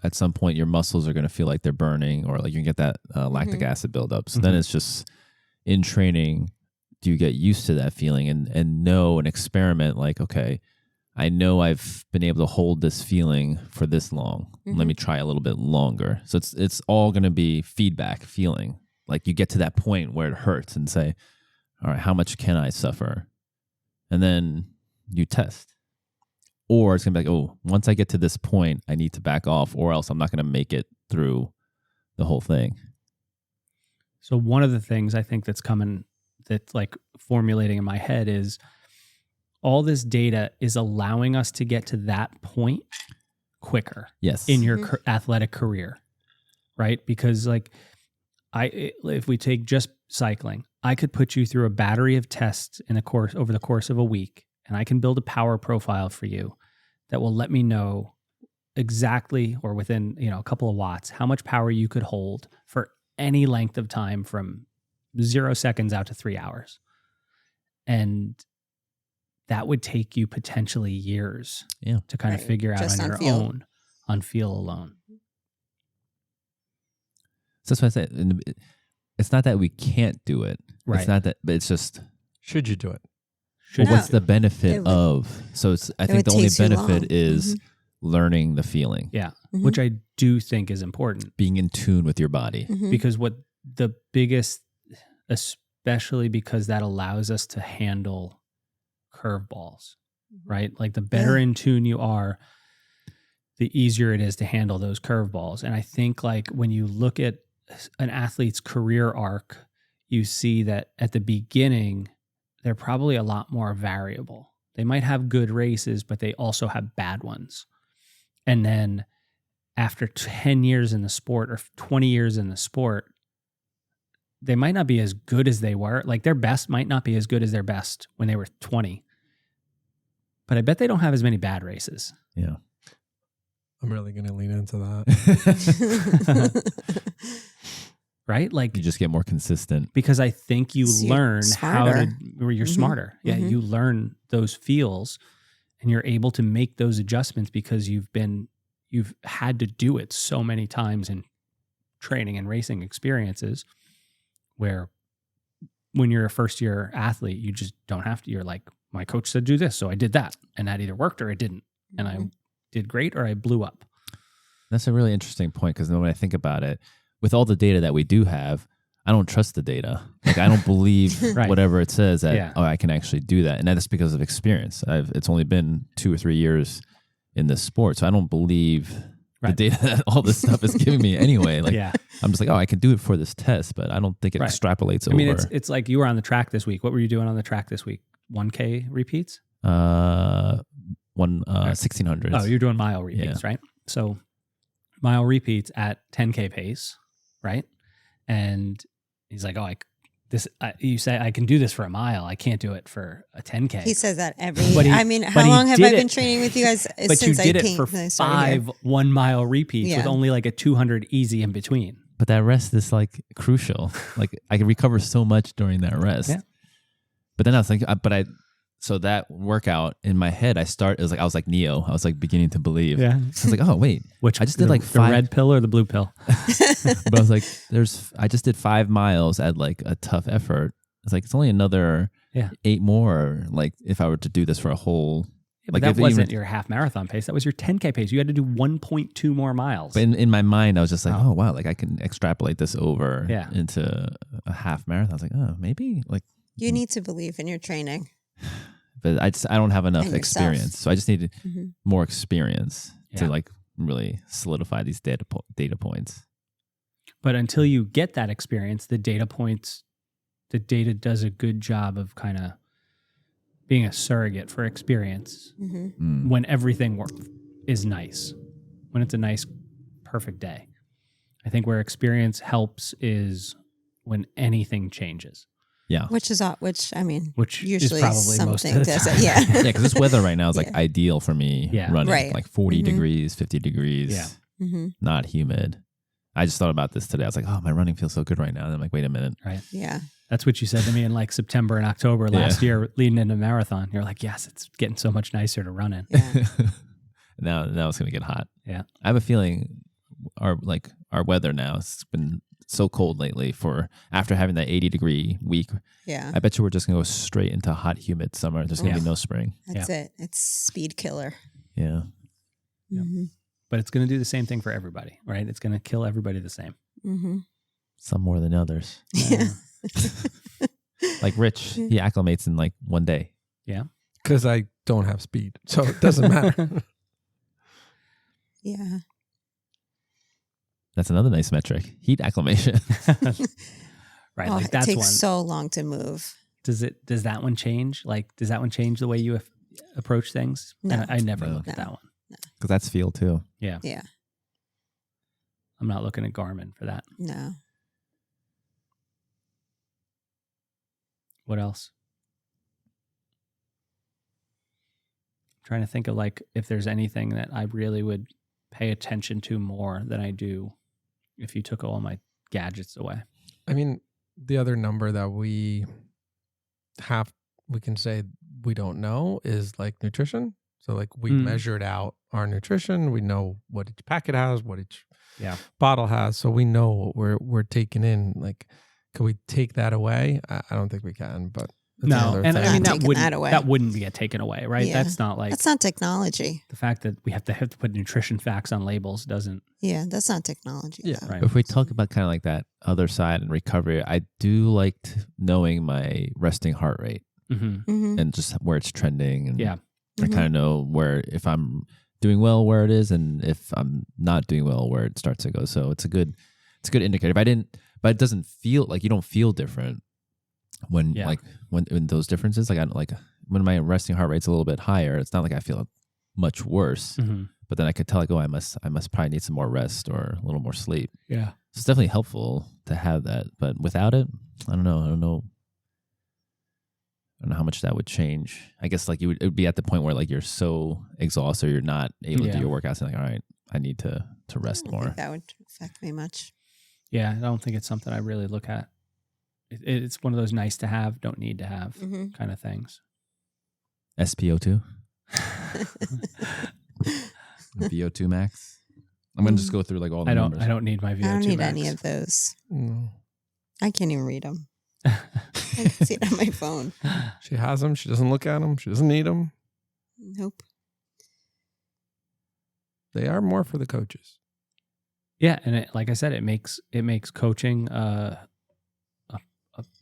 at some point your muscles are going to feel like they're burning, or like you can get that lactic acid buildup. So then it's just in training, do you get used to that feeling and know and experiment? Like, okay, I know I've been able to hold this feeling for this long. Let me try a little bit longer. So it's all going to be feedback feeling. Like you get to that point where it hurts and say, all right, how much can I suffer? And then you test. Or it's going to be like, oh, once I get to this point, I need to back off, or else I'm not going to make it through the whole thing. So one of the things I think that's like formulating in my head is all this data is allowing us to get to that point quicker Yes. in your athletic career, right? Because like if we take just cycling, I could put you through a battery of tests over the course of a week, and I can build a power profile for you that will let me know exactly, or within a couple of watts, how much power you could hold for any length of time from 0 seconds out to 3 hours. And that would take you potentially years to kind of figure out Just on your own, on feel alone. So that's what I said. It's not that we can't do it. Right. It's not that, but it's just, Should you do it? what's the benefit of? So I think the only benefit is learning the feeling. Yeah. Which I do think is important. Being in tune with your body. Because what the biggest, especially because that allows us to handle curveballs, right? Like the better in tune you are, the easier it is to handle those curveballs. And I think like when you look at an athlete's career arc, you see that at the beginning, they're probably a lot more variable. They might have good races, but they also have bad ones. And then after 10 years in the sport or 20 years in the sport, they might not be as good as they were. Like their best might not be as good as their best when they were 20. But I bet they don't have as many bad races. Yeah. I'm really going to lean into that. Right? Like you just get more consistent. Because I think you learn or you're smarter. Yeah. Mm-hmm. You learn those feels and you're able to make those adjustments because you've had to do it so many times in training and racing experiences where when you're a first year athlete, you just don't have to. You're like, my coach said do this, so I did that. And that either worked or it didn't. And I did great or I blew up. That's a really interesting point because when I think about it, with all the data that we do have, I don't trust the data. Like I don't believe whatever it says that, I can actually do that. And that's because of experience. It's only been 2 or 3 years in this sport. So I don't believe the data that all this stuff is giving me anyway. Like I'm just like, I can do it for this test, but I don't think it extrapolates over. I mean, it's like you were on the track this week. What were you doing on the track this week? 1K repeats? 1600s. Oh, you're doing mile repeats, right? So mile repeats at 10K pace, right? And he's like, you say I can do this for a mile. I can't do it for a 10K. He says that every year. I mean, how long have I been training with you guys since I came? But you did it for 5 1 mile repeats with only like a 200 easy in between. But that rest is like crucial. Like I can recover so much during that rest. Yeah. But then I was like, so that workout in my head, I was like Neo. I was like beginning to believe. Yeah. I was like, oh wait, I just did like the red pill or the blue pill. But I was like, I just did 5 miles at like a tough effort. It's like, it's only another 8 more. Like if I were to do this for a whole, but that wasn't your half marathon pace. That was your 10K pace. You had to do 1.2 more miles. But in my mind, I was just like, oh wow, like I can extrapolate this over into a half marathon. I was like, oh, maybe like. You need to believe in your training. But I don't have enough experience. So I just needed more experience to like really solidify these data points. But until you get that experience, the data does a good job of kind of being a surrogate for experience when everything is nice, when it's a nice, perfect day. I think where experience helps is when anything changes. Yeah, which usually is probably most of the time. Yeah, because this weather right now is like ideal for me running, like 40 degrees, 50 degrees, not humid. I just thought about this today. I was like, oh, my running feels so good right now. And I'm like, wait a minute. Right. Yeah. That's what you said to me in like September and October last year, leading into marathon. You're like, yes, it's getting so much nicer to run in. Yeah. now it's going to get hot. Yeah. I have a feeling our weather now, it's been so cold lately after having that 80-degree week. Yeah. I bet you we're just going to go straight into hot, humid summer. There's going to be no spring. That's it. It's speed killer. Yeah. Mm-hmm. But it's going to do the same thing for everybody, right? It's going to kill everybody the same. Mm-hmm. Some more than others. Yeah. Like Rich, he acclimates in like 1 day. Yeah. Because I don't have speed. So it doesn't matter. Yeah. That's another nice metric. Heat acclimation. Right. Oh, like that's it takes so long to move. Does that one change? Like, does that one change the way you approach things? No. I never looked at that one. Because that's feel too. Yeah. Yeah. I'm not looking at Garmin for that. No. What else? I'm trying to think of like if there's anything that I really would pay attention to more than I do if you took all my gadgets away. I mean, the other number that we can say we don't know is like nutrition. So like we measured out our nutrition. We know what each packet has, what each bottle has. So we know what we're taking in. Like, can we take that away? I don't think we can, but no. And I mean, that wouldn't get taken away, right? Yeah. That's not like, that's not technology. the fact that we have to put nutrition facts on labels doesn't. Yeah, that's not technology. Yeah. Though. Right. If we talk about kind of like that other side and recovery, I do like knowing my resting heart rate and just where it's trending. And I kind of know where, if I'm doing well, where it is, and if I'm not doing well, where it starts to go. So it's a good indicator. But it doesn't feel like, you don't feel different when when those differences, like I don't, like when my resting heart rate's a little bit higher, it's not like I feel much worse. But then I could tell, like, oh, I must probably need some more rest or a little more sleep. Yeah. So it's definitely helpful to have that. But without it, I don't know how much that would change. I guess like it would be at the point where like you're so exhausted, you're not able to do your workouts, and like, all right, I need to rest more. Think that would affect me much. Yeah, I don't think it's something I really look at. It's one of those nice to have, don't need to have kind of things. SpO2? VO2 max? I'm going to just go through like all the numbers. I don't need my VO2 I don't need max. any of those. No. I can't even read them. I can see it on my phone. She has them. She doesn't look at them. She doesn't need them. Nope. They are more for the coaches. Yeah, and like I said, it makes coaching a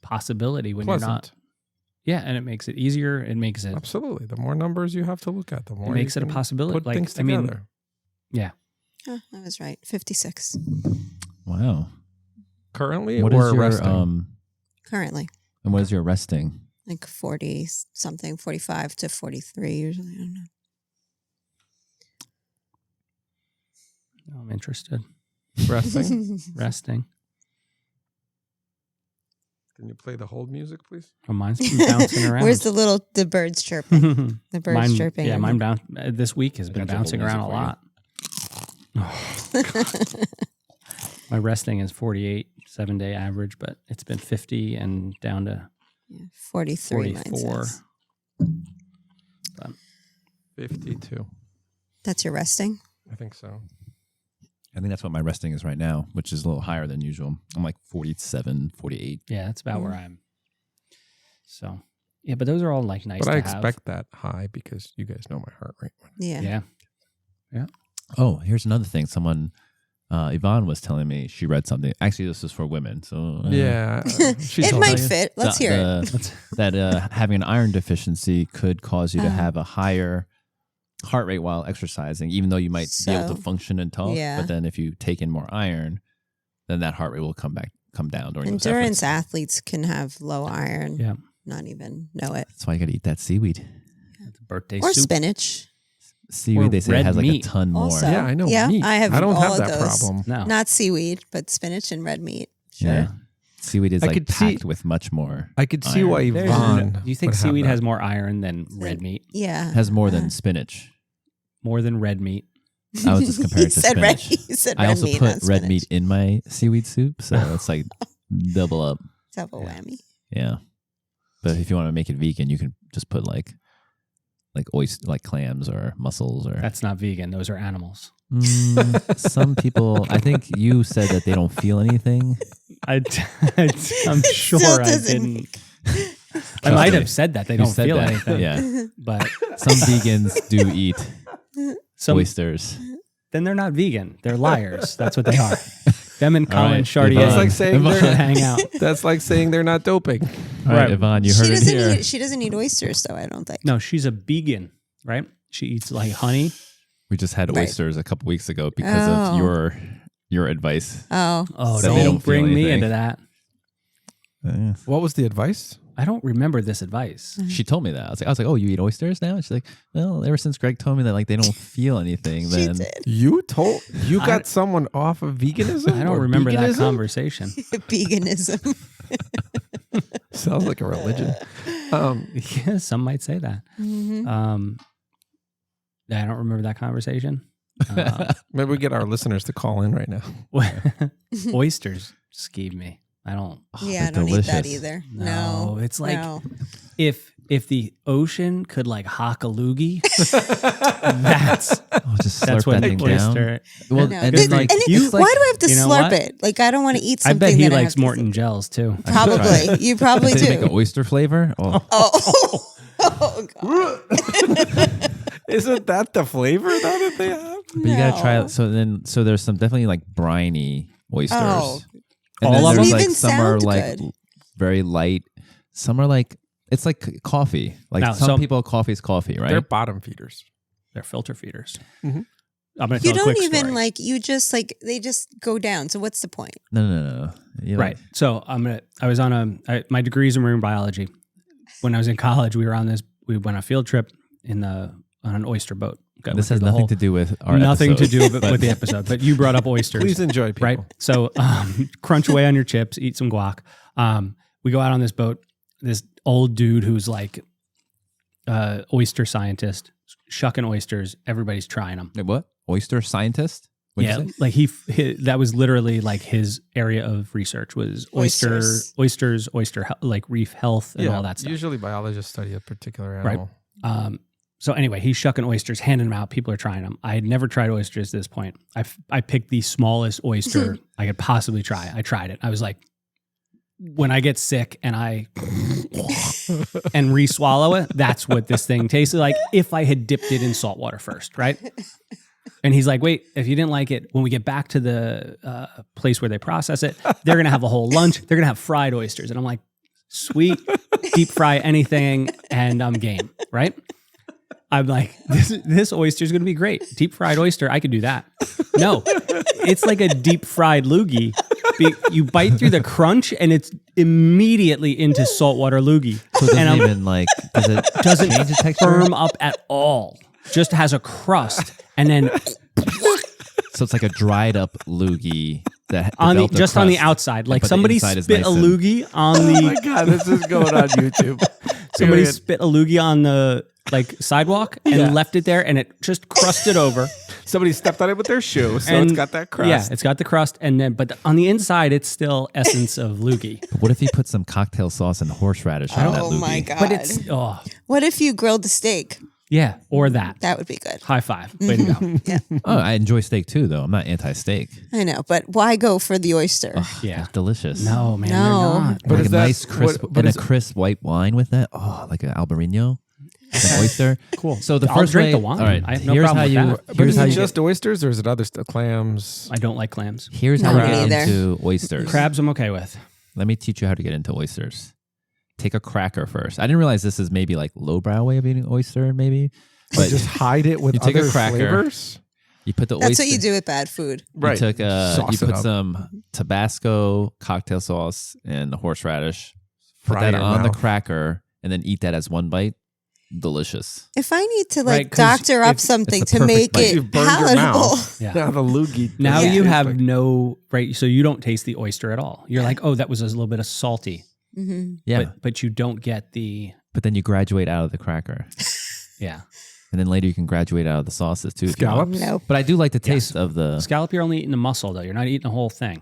possibility when Pleasant. you're not. Yeah, and it makes it easier. It makes it Absolutely. The more numbers you have to look at, the more it makes you it a can possibility. put Like, things I mean, together. yeah. Oh, I was right. 56 Wow. Currently What or is your resting? currently. and what is your resting? Like 40 something, 45 to 43 usually. I don't know. I'm interested. Resting. Resting. Can you play the hold music, please? Oh, mine's been bouncing around. Where's the birds chirping? The birds chirping. Yeah, mine this week has been got your bouncing hold around a music lot. My resting is 48 7-day average, but it's been 50 and down to 43. 44. But 52. That's your resting? I think so. I think that's what my resting is right now, which is a little higher than usual. I'm like 47, 48. yeah, that's about where I'm. So, yeah, but those are all like nice But to I have. expect that high because you guys know my heart rate. Yeah. Yeah. Oh, here's another thing. Someone, Yvonne was telling me she read something. Actually, this is for women. So Yeah. It might fit. Let's hear it. That having an iron deficiency could cause you to have a higher heart rate while exercising, even though you might be able to function and talk. Yeah. But then if you take in more iron, then that heart rate will come down during those Endurance efforts. athletes can have low iron. Yeah. Not even know it. That's why you got to eat that seaweed. It's a birthday Or soup. spinach. Seaweed, Or they say, red has like meat. a ton more. Also. Yeah, I know. Yeah, meat. I have don't all have of that those. problem. No. Not seaweed, but spinach and red meat. Sure. Yeah. Seaweed is I like could see- packed with much more. I could see iron. why There's Yvonne. do you think would have seaweed that. has more iron than red meat? Yeah. Has more than spinach. More than red meat? I was just comparing it to spinach. He said I red also meat, put not red spinach. meat in my seaweed soup, so it's like double up. Double whammy. Yeah. But if you want to make it vegan, you can just put like oyster, like clams or mussels or. That's not vegan. Those are animals. Some people, I think you said that they don't feel anything. I'm sure Still I doesn't didn't. I might have said that they You don't said feel that. anything. Yeah. But Some vegans do eat oysters. then they're not vegan. They're liars. That's what they are. Them and All Colin right, Chartier. Yvonne. That's like saying should they're hang out. That's like saying they're not doping. All right, Yvonne, you heard it here. She doesn't eat oysters, though, I don't think. No, she's a vegan, right? She eats like honey. We just had Right. oysters a couple weeks ago because of your advice. Oh. Oh, So they don't don't feel bring me anything. into that. What was the advice? I don't remember this advice. She told me that. I was like, oh, you eat oysters now? And she's like, well, ever since Greg told me that like they don't feel anything, She then did. You got someone off of veganism? I don't or remember that veganism? conversation. Veganism. Sounds like a religion. Yeah, some might say that. Mhm. I don't remember that conversation. Maybe we get our listeners to call in right now. Oysters just gave me. I don't. Yeah, I they're don't eat that delicious. either. No, it's like no. if the ocean could like hock a loogie, that's Just that's slurp what that an thing down. oyster. Well, No. and This- then like and it- it's like, why do I have to you know slurp what? it? Like I don't want to eat I something. bet he that I likes have to- Morton gels too. Probably, you probably they make an do. oyster flavor. Oh, Oh, God. Isn't that the flavor that they have? but you gotta try No. it. So there's some definitely like briny oysters. Oh. And All then of there's them? like Even some are sound like good. very light. Some are like it's like coffee. Like Now, some people, coffee is coffee, right? They're bottom feeders. They're filter feeders. Mhm. I'm gonna You tell a don't quick even story. like. You just like they just go down. So what's the point? No. You know, Right. So I was on my degree's in marine biology. When I was in college, we went on a field trip on an oyster boat. This has nothing to do with our nothing episode. to do with the episode, but you brought up oysters. Please enjoy, people. Right. So crunch away on your chips, eat some guac. We go out on this boat. This old dude who's like oyster scientist, shucking oysters. Everybody's trying them. Wait, what? Oyster scientist? What'd you say? Like that was literally like his area of research was Oysters. oyster like reef health and all that stuff. Usually biologists study a particular animal. So anyway, he's shucking oysters, handing them out. People are trying them. I had never tried oysters at this point. I picked the smallest oyster I could possibly try. I tried it. I was like, when I get sick and I and re-swallow it, that's what this thing tasted like if I had dipped it in salt water first, right? And he's like, wait, if you didn't like it, when we get back to the place where they process it, they're going to have a whole lunch. They're going to have fried oysters. And I'm like, sweet, deep fry anything, and I'm game, right? I'm like, this oyster is going to be great. Deep fried oyster, I could do that. No, it's like a deep fried loogie. You bite through the crunch, and it's immediately into saltwater loogie. So it doesn't And even like doesn't change the texture? firm up at all. Just has a crust, and then So it's like a dried up loogie that on developed a just on the crust, outside, like but the somebody inside is spit nice a and- loogie on Oh the my God, this is going on YouTube. somebody Period. spit a loogie on the like sidewalk and left it there, and it just crusted over. Somebody stepped on it with their shoe, so And it's got that crust. Yeah, it's got the crust, and then but on the inside, it's still essence of loogie. But what if you put some cocktail sauce and horseradish on that Oh loogie? my God. But it's What if you grilled the steak? yeah, or that. That would be good. High five, way to go. Oh, I enjoy steak too, though. I'm not anti-steak. I know, but why go for the oyster? Yeah, It's delicious. no man, No. they're not. But Like is a that- nice crisp what and a is- crisp white wine with that. Oh, like an Albarino, an oyster. Cool. So the I'll first drink way, the wine. All right, I have no here's problem how with you. that. But Here's is how it you. just oysters, or is it other stuff? Clams? I don't like clams. Here's how No, you me get neither. into oysters. Crabs, I'm okay with. Let me teach you how to get into oysters. Take a cracker first. I didn't realize this is maybe like lowbrow way of eating oyster, maybe. But Just hide it with you take a other cracker. flavors? you put the That's oyster. what you do with bad food. You took Sauce you it put up. some Tabasco cocktail sauce and horseradish. Put Fry that your on the mouth. cracker and then eat that as one bite. Delicious. If I need to Right, like 'cause doctor up if- something it's the to make perfect bite. it You've burned your palatable, mouth. Yeah. Now the loogie. Now Yeah. you have no right, so you don't taste the oyster at all. You're like, oh, that was a little bit of salty, hmm Yeah. but you don't get the But then you graduate out of the cracker. yeah. And then later you can graduate out of the sauces too. if you want. Scallops? Nope. But I do like the taste of the. Scallop, you're only eating the muscle though. You're not eating the whole thing.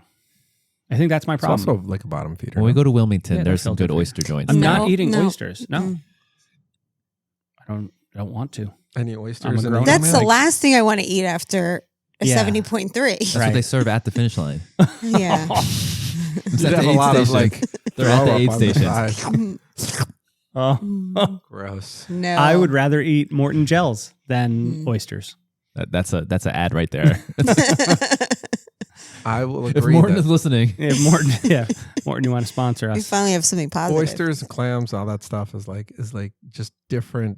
I think that's my It's problem. also like a bottom feeder. When we go to Wilmington, Yeah, there's they're some good filtered. oyster joints. I'm No, not eating no. oysters. No, Mm-mm. I don't want to. Any I'm oysters? a in grown-up. That's the Like- last thing I want to eat after a Yeah. 70.3. That's Right. what they serve at the finish line. Yeah. It's You'd at have the a aid lot of station. like They're at the throw up aid on the station. side. Oh, Gross. No. I would rather eat Morton gels than oysters. That's an ad right there. I will if agree Morton that is listening, Yeah, Morton. Yeah, Morton, you want to sponsor We us? finally have something positive. oysters and clams, all that stuff is like just different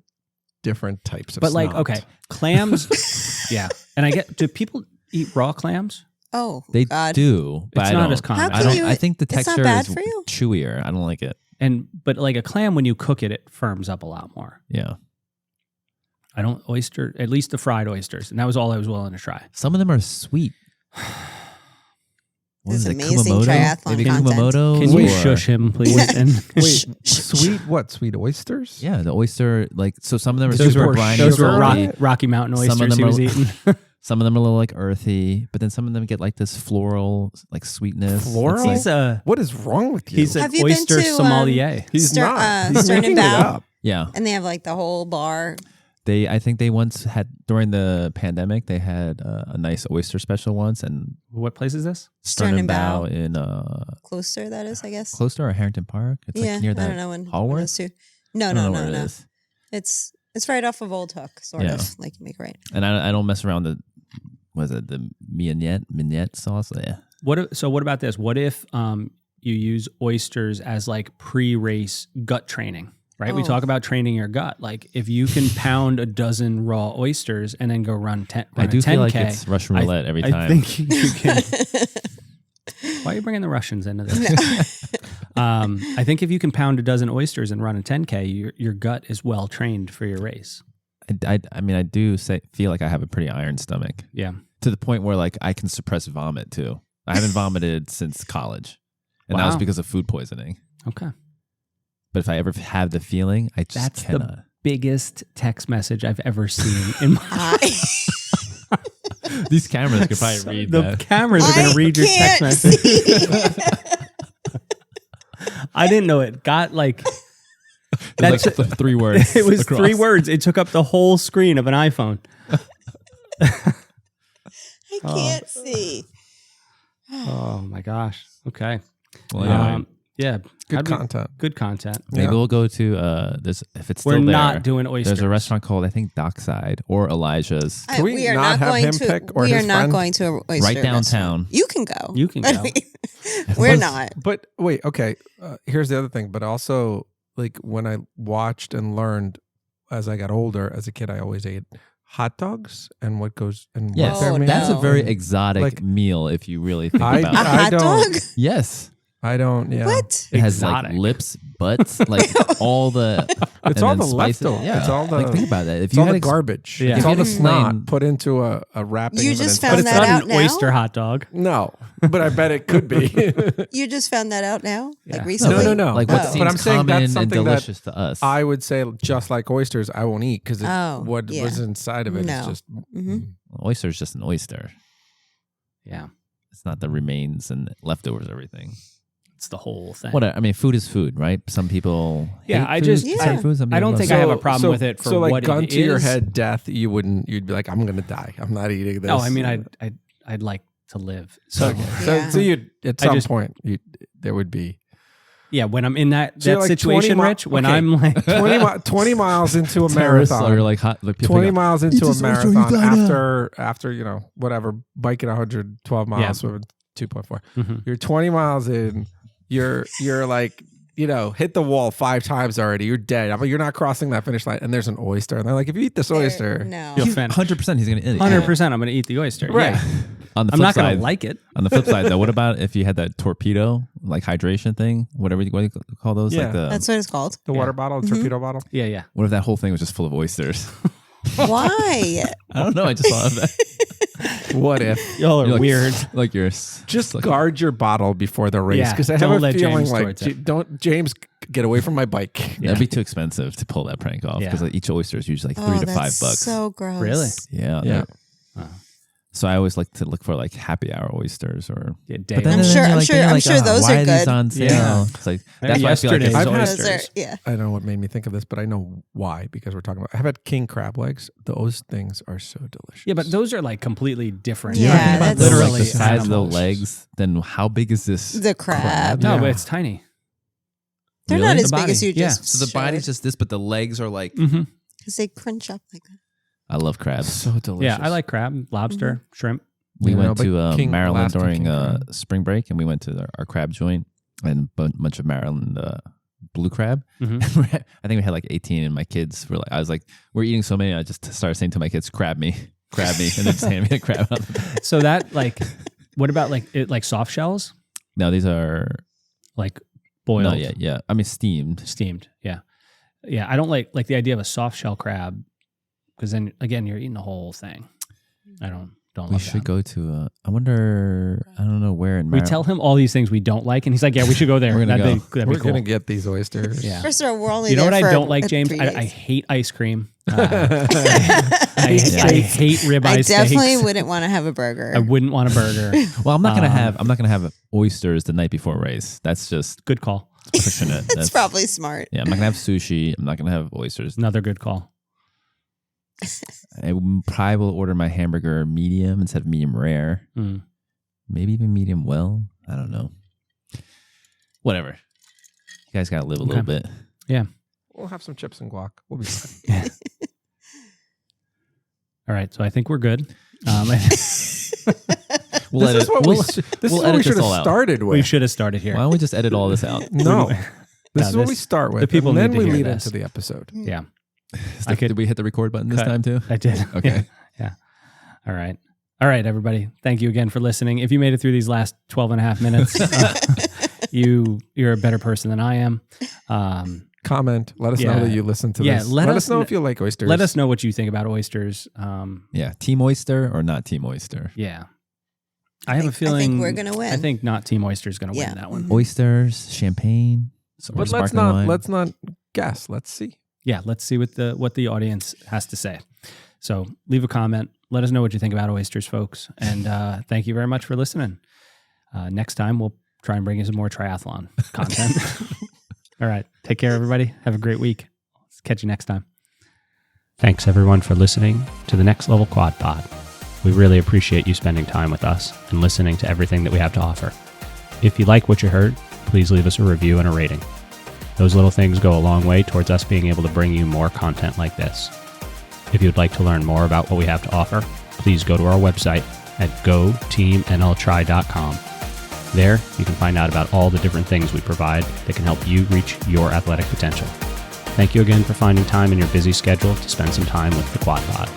types of. But like, snot. okay, clams. Yeah, and I get. Do people eat raw clams? Oh, they God. do. But It's I not don't. as common. How I can don't. you- I think the it's not texture bad is for you? chewier. I don't like it. But like a clam, when you cook it, it firms up a lot more. Yeah. I don't at least the fried oysters, and that was all I was willing to try. Some of them are sweet. what This is it, amazing Kumamoto? triathlon Maybe content. Kumamoto. Can you or- shush him, please? And Wait, sweet oysters? Yeah, the oyster, like, so some of them are Those super were briny. those sugar were on salty. it? Rocky Mountain Some of oysters he them was are- eating. Some of them are a little like earthy, but then some of them get like this floral, like sweetness. It's Floral? like- He's a What is wrong with you? he's an Have you been oyster to, sommelier. He's Stern- not. He's Stern and making it Bow? up. yeah. And they have like the whole bar. I think they once had, during the pandemic, they had a nice oyster special once, and What place is this? Stern and Bow in Closer, that is, I guess. Closter or Harrington Park. It's Yeah, like near I that. don't know when. Hallworth? those two- No, I no, don't know no, where it no. is. It's right off of Old Hook, sort Yeah. of. Like you make it right. And I don't mess around the mignonette sauce. Yeah. What about this? What if you use oysters as like pre-race gut training? Right, we Oh. talk about training your gut. Like if you can pound a dozen raw oysters and then go run I a do 10K, feel like it's Russian roulette every time. I think you can. Why are you bringing the Russians into this? I think if you can pound a dozen oysters and run a 10K, your gut is well trained for your race. I mean, I do feel like I have a pretty iron stomach Yeah. to the point where like I can suppress vomit too. I haven't vomited since college, and that was Wow. because of food poisoning. Okay. But if I ever have the feeling, I just That's cannot. the biggest text message I've ever seen in my These cameras could probably read The that. cameras are going to read your text message. I didn't know it got like That's that's like 3 words. it was across. 3 words. It took up the whole screen of an iPhone. I can't see. Oh my gosh. Okay. Well, yeah. Yeah. Good How'd we- content. Good content. Maybe Yeah. we'll go to there's if it's still We're there. not doing oysters. There's a restaurant called I think Dockside or Elijah's Can we are not have going him to. pick or we his are not friend? going to a oyster right restaurant. downtown. You can go. You can go. We're not. But wait, okay. Here's the other thing. But also, like when I watched and learned as I got older, as a kid, I always ate hot dogs and what goes and Yes, what they're Oh, made that's a of. very exotic Like- meal if you really think I- A about it. hot don't- dog? Yes, I don't. Yeah. What? it has Exotic. like lips, butts, like all the. It's and all then the spices. leftovers. Yeah, It's all the. like think about that. If It's you all had the garbage. Yeah. It's If all you the had snot explained- put into a wrapping. You of an just insect. But found it's that not out an now? oyster hot dog. No, but I bet it could be. You just found that out now? Yeah. Like recently? No. Like Oh. what But seems I'm saying common that's and something that delicious to us. I would say just like oysters, I won't eat because Oh, what yeah. was inside of it is No. just. Mhm. Oyster is just an oyster. Yeah. It's not the remains and leftovers. Everything. It's the whole thing. What I mean, food is food, right? Some people. Yeah, hate I food, just- certain Yeah. foods, some I don't people think love I it. have a problem with it for so like what gun it to your is. head death, you'd be like, I'm gonna die. I'm not eating this. No, I mean I'd like to live. So Okay. Yeah. So you at I some just- point there would be yeah, when I'm in that So you're like situation, 20 mi- Rich, when okay. I'm like 20 miles into a Terrorists marathon. are like hot. Like people 20 go, miles into a this oyster, you marathon die after whatever, biking 112 miles with 2.4. Mhm. You're 20 miles in. You're like, hit the wall 5 times already. You're dead. I mean, you're not crossing that finish line. And there's an oyster. And they're like, if you eat this oyster, No. You'll He's fin- 100%. He's going to eat it. 100% I'm going to eat the oyster. Right. Yeah. On the I'm flip not going side, to like it. on the flip side, though, what about if you had that torpedo, like hydration thing, what do you call those? Yeah. Like the, That's what it's called. the water bottle, the torpedo bottle. Yeah, yeah. what if that whole thing was just full of oysters? Why? I don't know. I just thought of that. What if? Y'all are You're like, weird. Like you're Just like, guard your bottle before the race. Yeah, Because I have don't a let feeling James like, towards it. don't James get away from my bike. Yeah. That'd be too expensive to pull that prank off Yeah. because each oyster is usually like Oh, $3 to that's $5. so gross. Really? Yeah. Yeah. So I always like to look for like happy hour oysters or. Yeah, But day I'm of. sure- you're I'm like- sure- then you're I'm like, sure those why are these good. on sale? Yeah. It's like Maybe that's why I feel like yesterday's it's I've had- Those are, oysters. yeah. I don't know what made me think of this, but I know why because we're talking about. I've had king crab legs. Those things are so delicious. Yeah, but those are like completely different. Yeah, Think about that's- the, like, literally the size of the animals. legs. Then how big is this? The crab. No, Yeah. but it's tiny. They're Really? not The as big body. as you Yeah. just So the body's just this, but the legs are like. Mm-hmm. because they crunch up like that. I love crabs. so delicious. Yeah, I like crab, lobster, shrimp. We Yeah, went no, but to King- Maryland Alaskan during king crab. spring break, and we went to our crab joint and a bunch of Maryland blue crab. Mhm. I think we had like 18, and my kids were like, I was like, we're eating so many. I just started saying to my kids, grab me, and then just hand me a crab. So that like, what about like soft shells? No, these are Like boiled, not yet. Yeah, I mean steamed. steamed. Yeah, yeah. I don't like the idea of a soft shell crab because then again you're eating the whole thing. I don't We love should that. go to. I wonder. I don't know where We tell him all these things we don't like, and he's like, "Yeah, we should go there. We're gonna that'd go. be We're cool." gonna get these oysters. Yeah. First of all, we're only You know there what I for don't like, James? 3 I days. hate ice cream. I hate ribeye I definitely steaks. wouldn't want to have a burger. I wouldn't want a burger. Well, I'm not gonna have oysters the night before a race. That's just Good call. pushing it. It's probably smart. Yeah, I'm not gonna have sushi. I'm not gonna have oysters. Another good call. I probably will order my hamburger medium instead of medium rare. Mm. Maybe even medium well. I don't know. Whatever. You guys gotta live a little bit. Yeah. We'll have some chips and guac. We'll be fine. Yeah. All right. So I think we're good. This is what we should have started with. We should have started here. Why don't we just edit all this out? No. This is what we start with. The people and then need to we hear lead this. into the episode. Yeah. Did we hit the record button this cut. time too? I did. Okay. Yeah. All right. All right, everybody. Thank you again for listening. If you made it through these last 12 and a half minutes, you're a better person than I am. Comment. Let us know that you listen to this. Let us know if you like oysters. Let us know what you think about oysters. Yeah. Team Oyster or not Team Oyster? Yeah. I have a feeling. I think we're going to win. I think not Team Oyster is going to win that one. Oysters, champagne. But let's not guess. Let's see. Yeah, let's see what the audience has to say. So leave a comment. Let us know what you think about oysters, folks. And thank you very much for listening. Next time, we'll try and bring you some more triathlon content. All right. Take care, everybody. Have a great week. Let's catch you next time. Thanks, everyone, for listening to the Next Level Quad Pod. We really appreciate you spending time with us and listening to everything that we have to offer. If you like what you heard, please leave us a review and a rating. Those little things go a long way towards us being able to bring you more content like this. If you'd like to learn more about what we have to offer, please go to our website at goteamnltry.com. There, you can find out about all the different things we provide that can help you reach your athletic potential. Thank you again for finding time in your busy schedule to spend some time with the Quad Pod.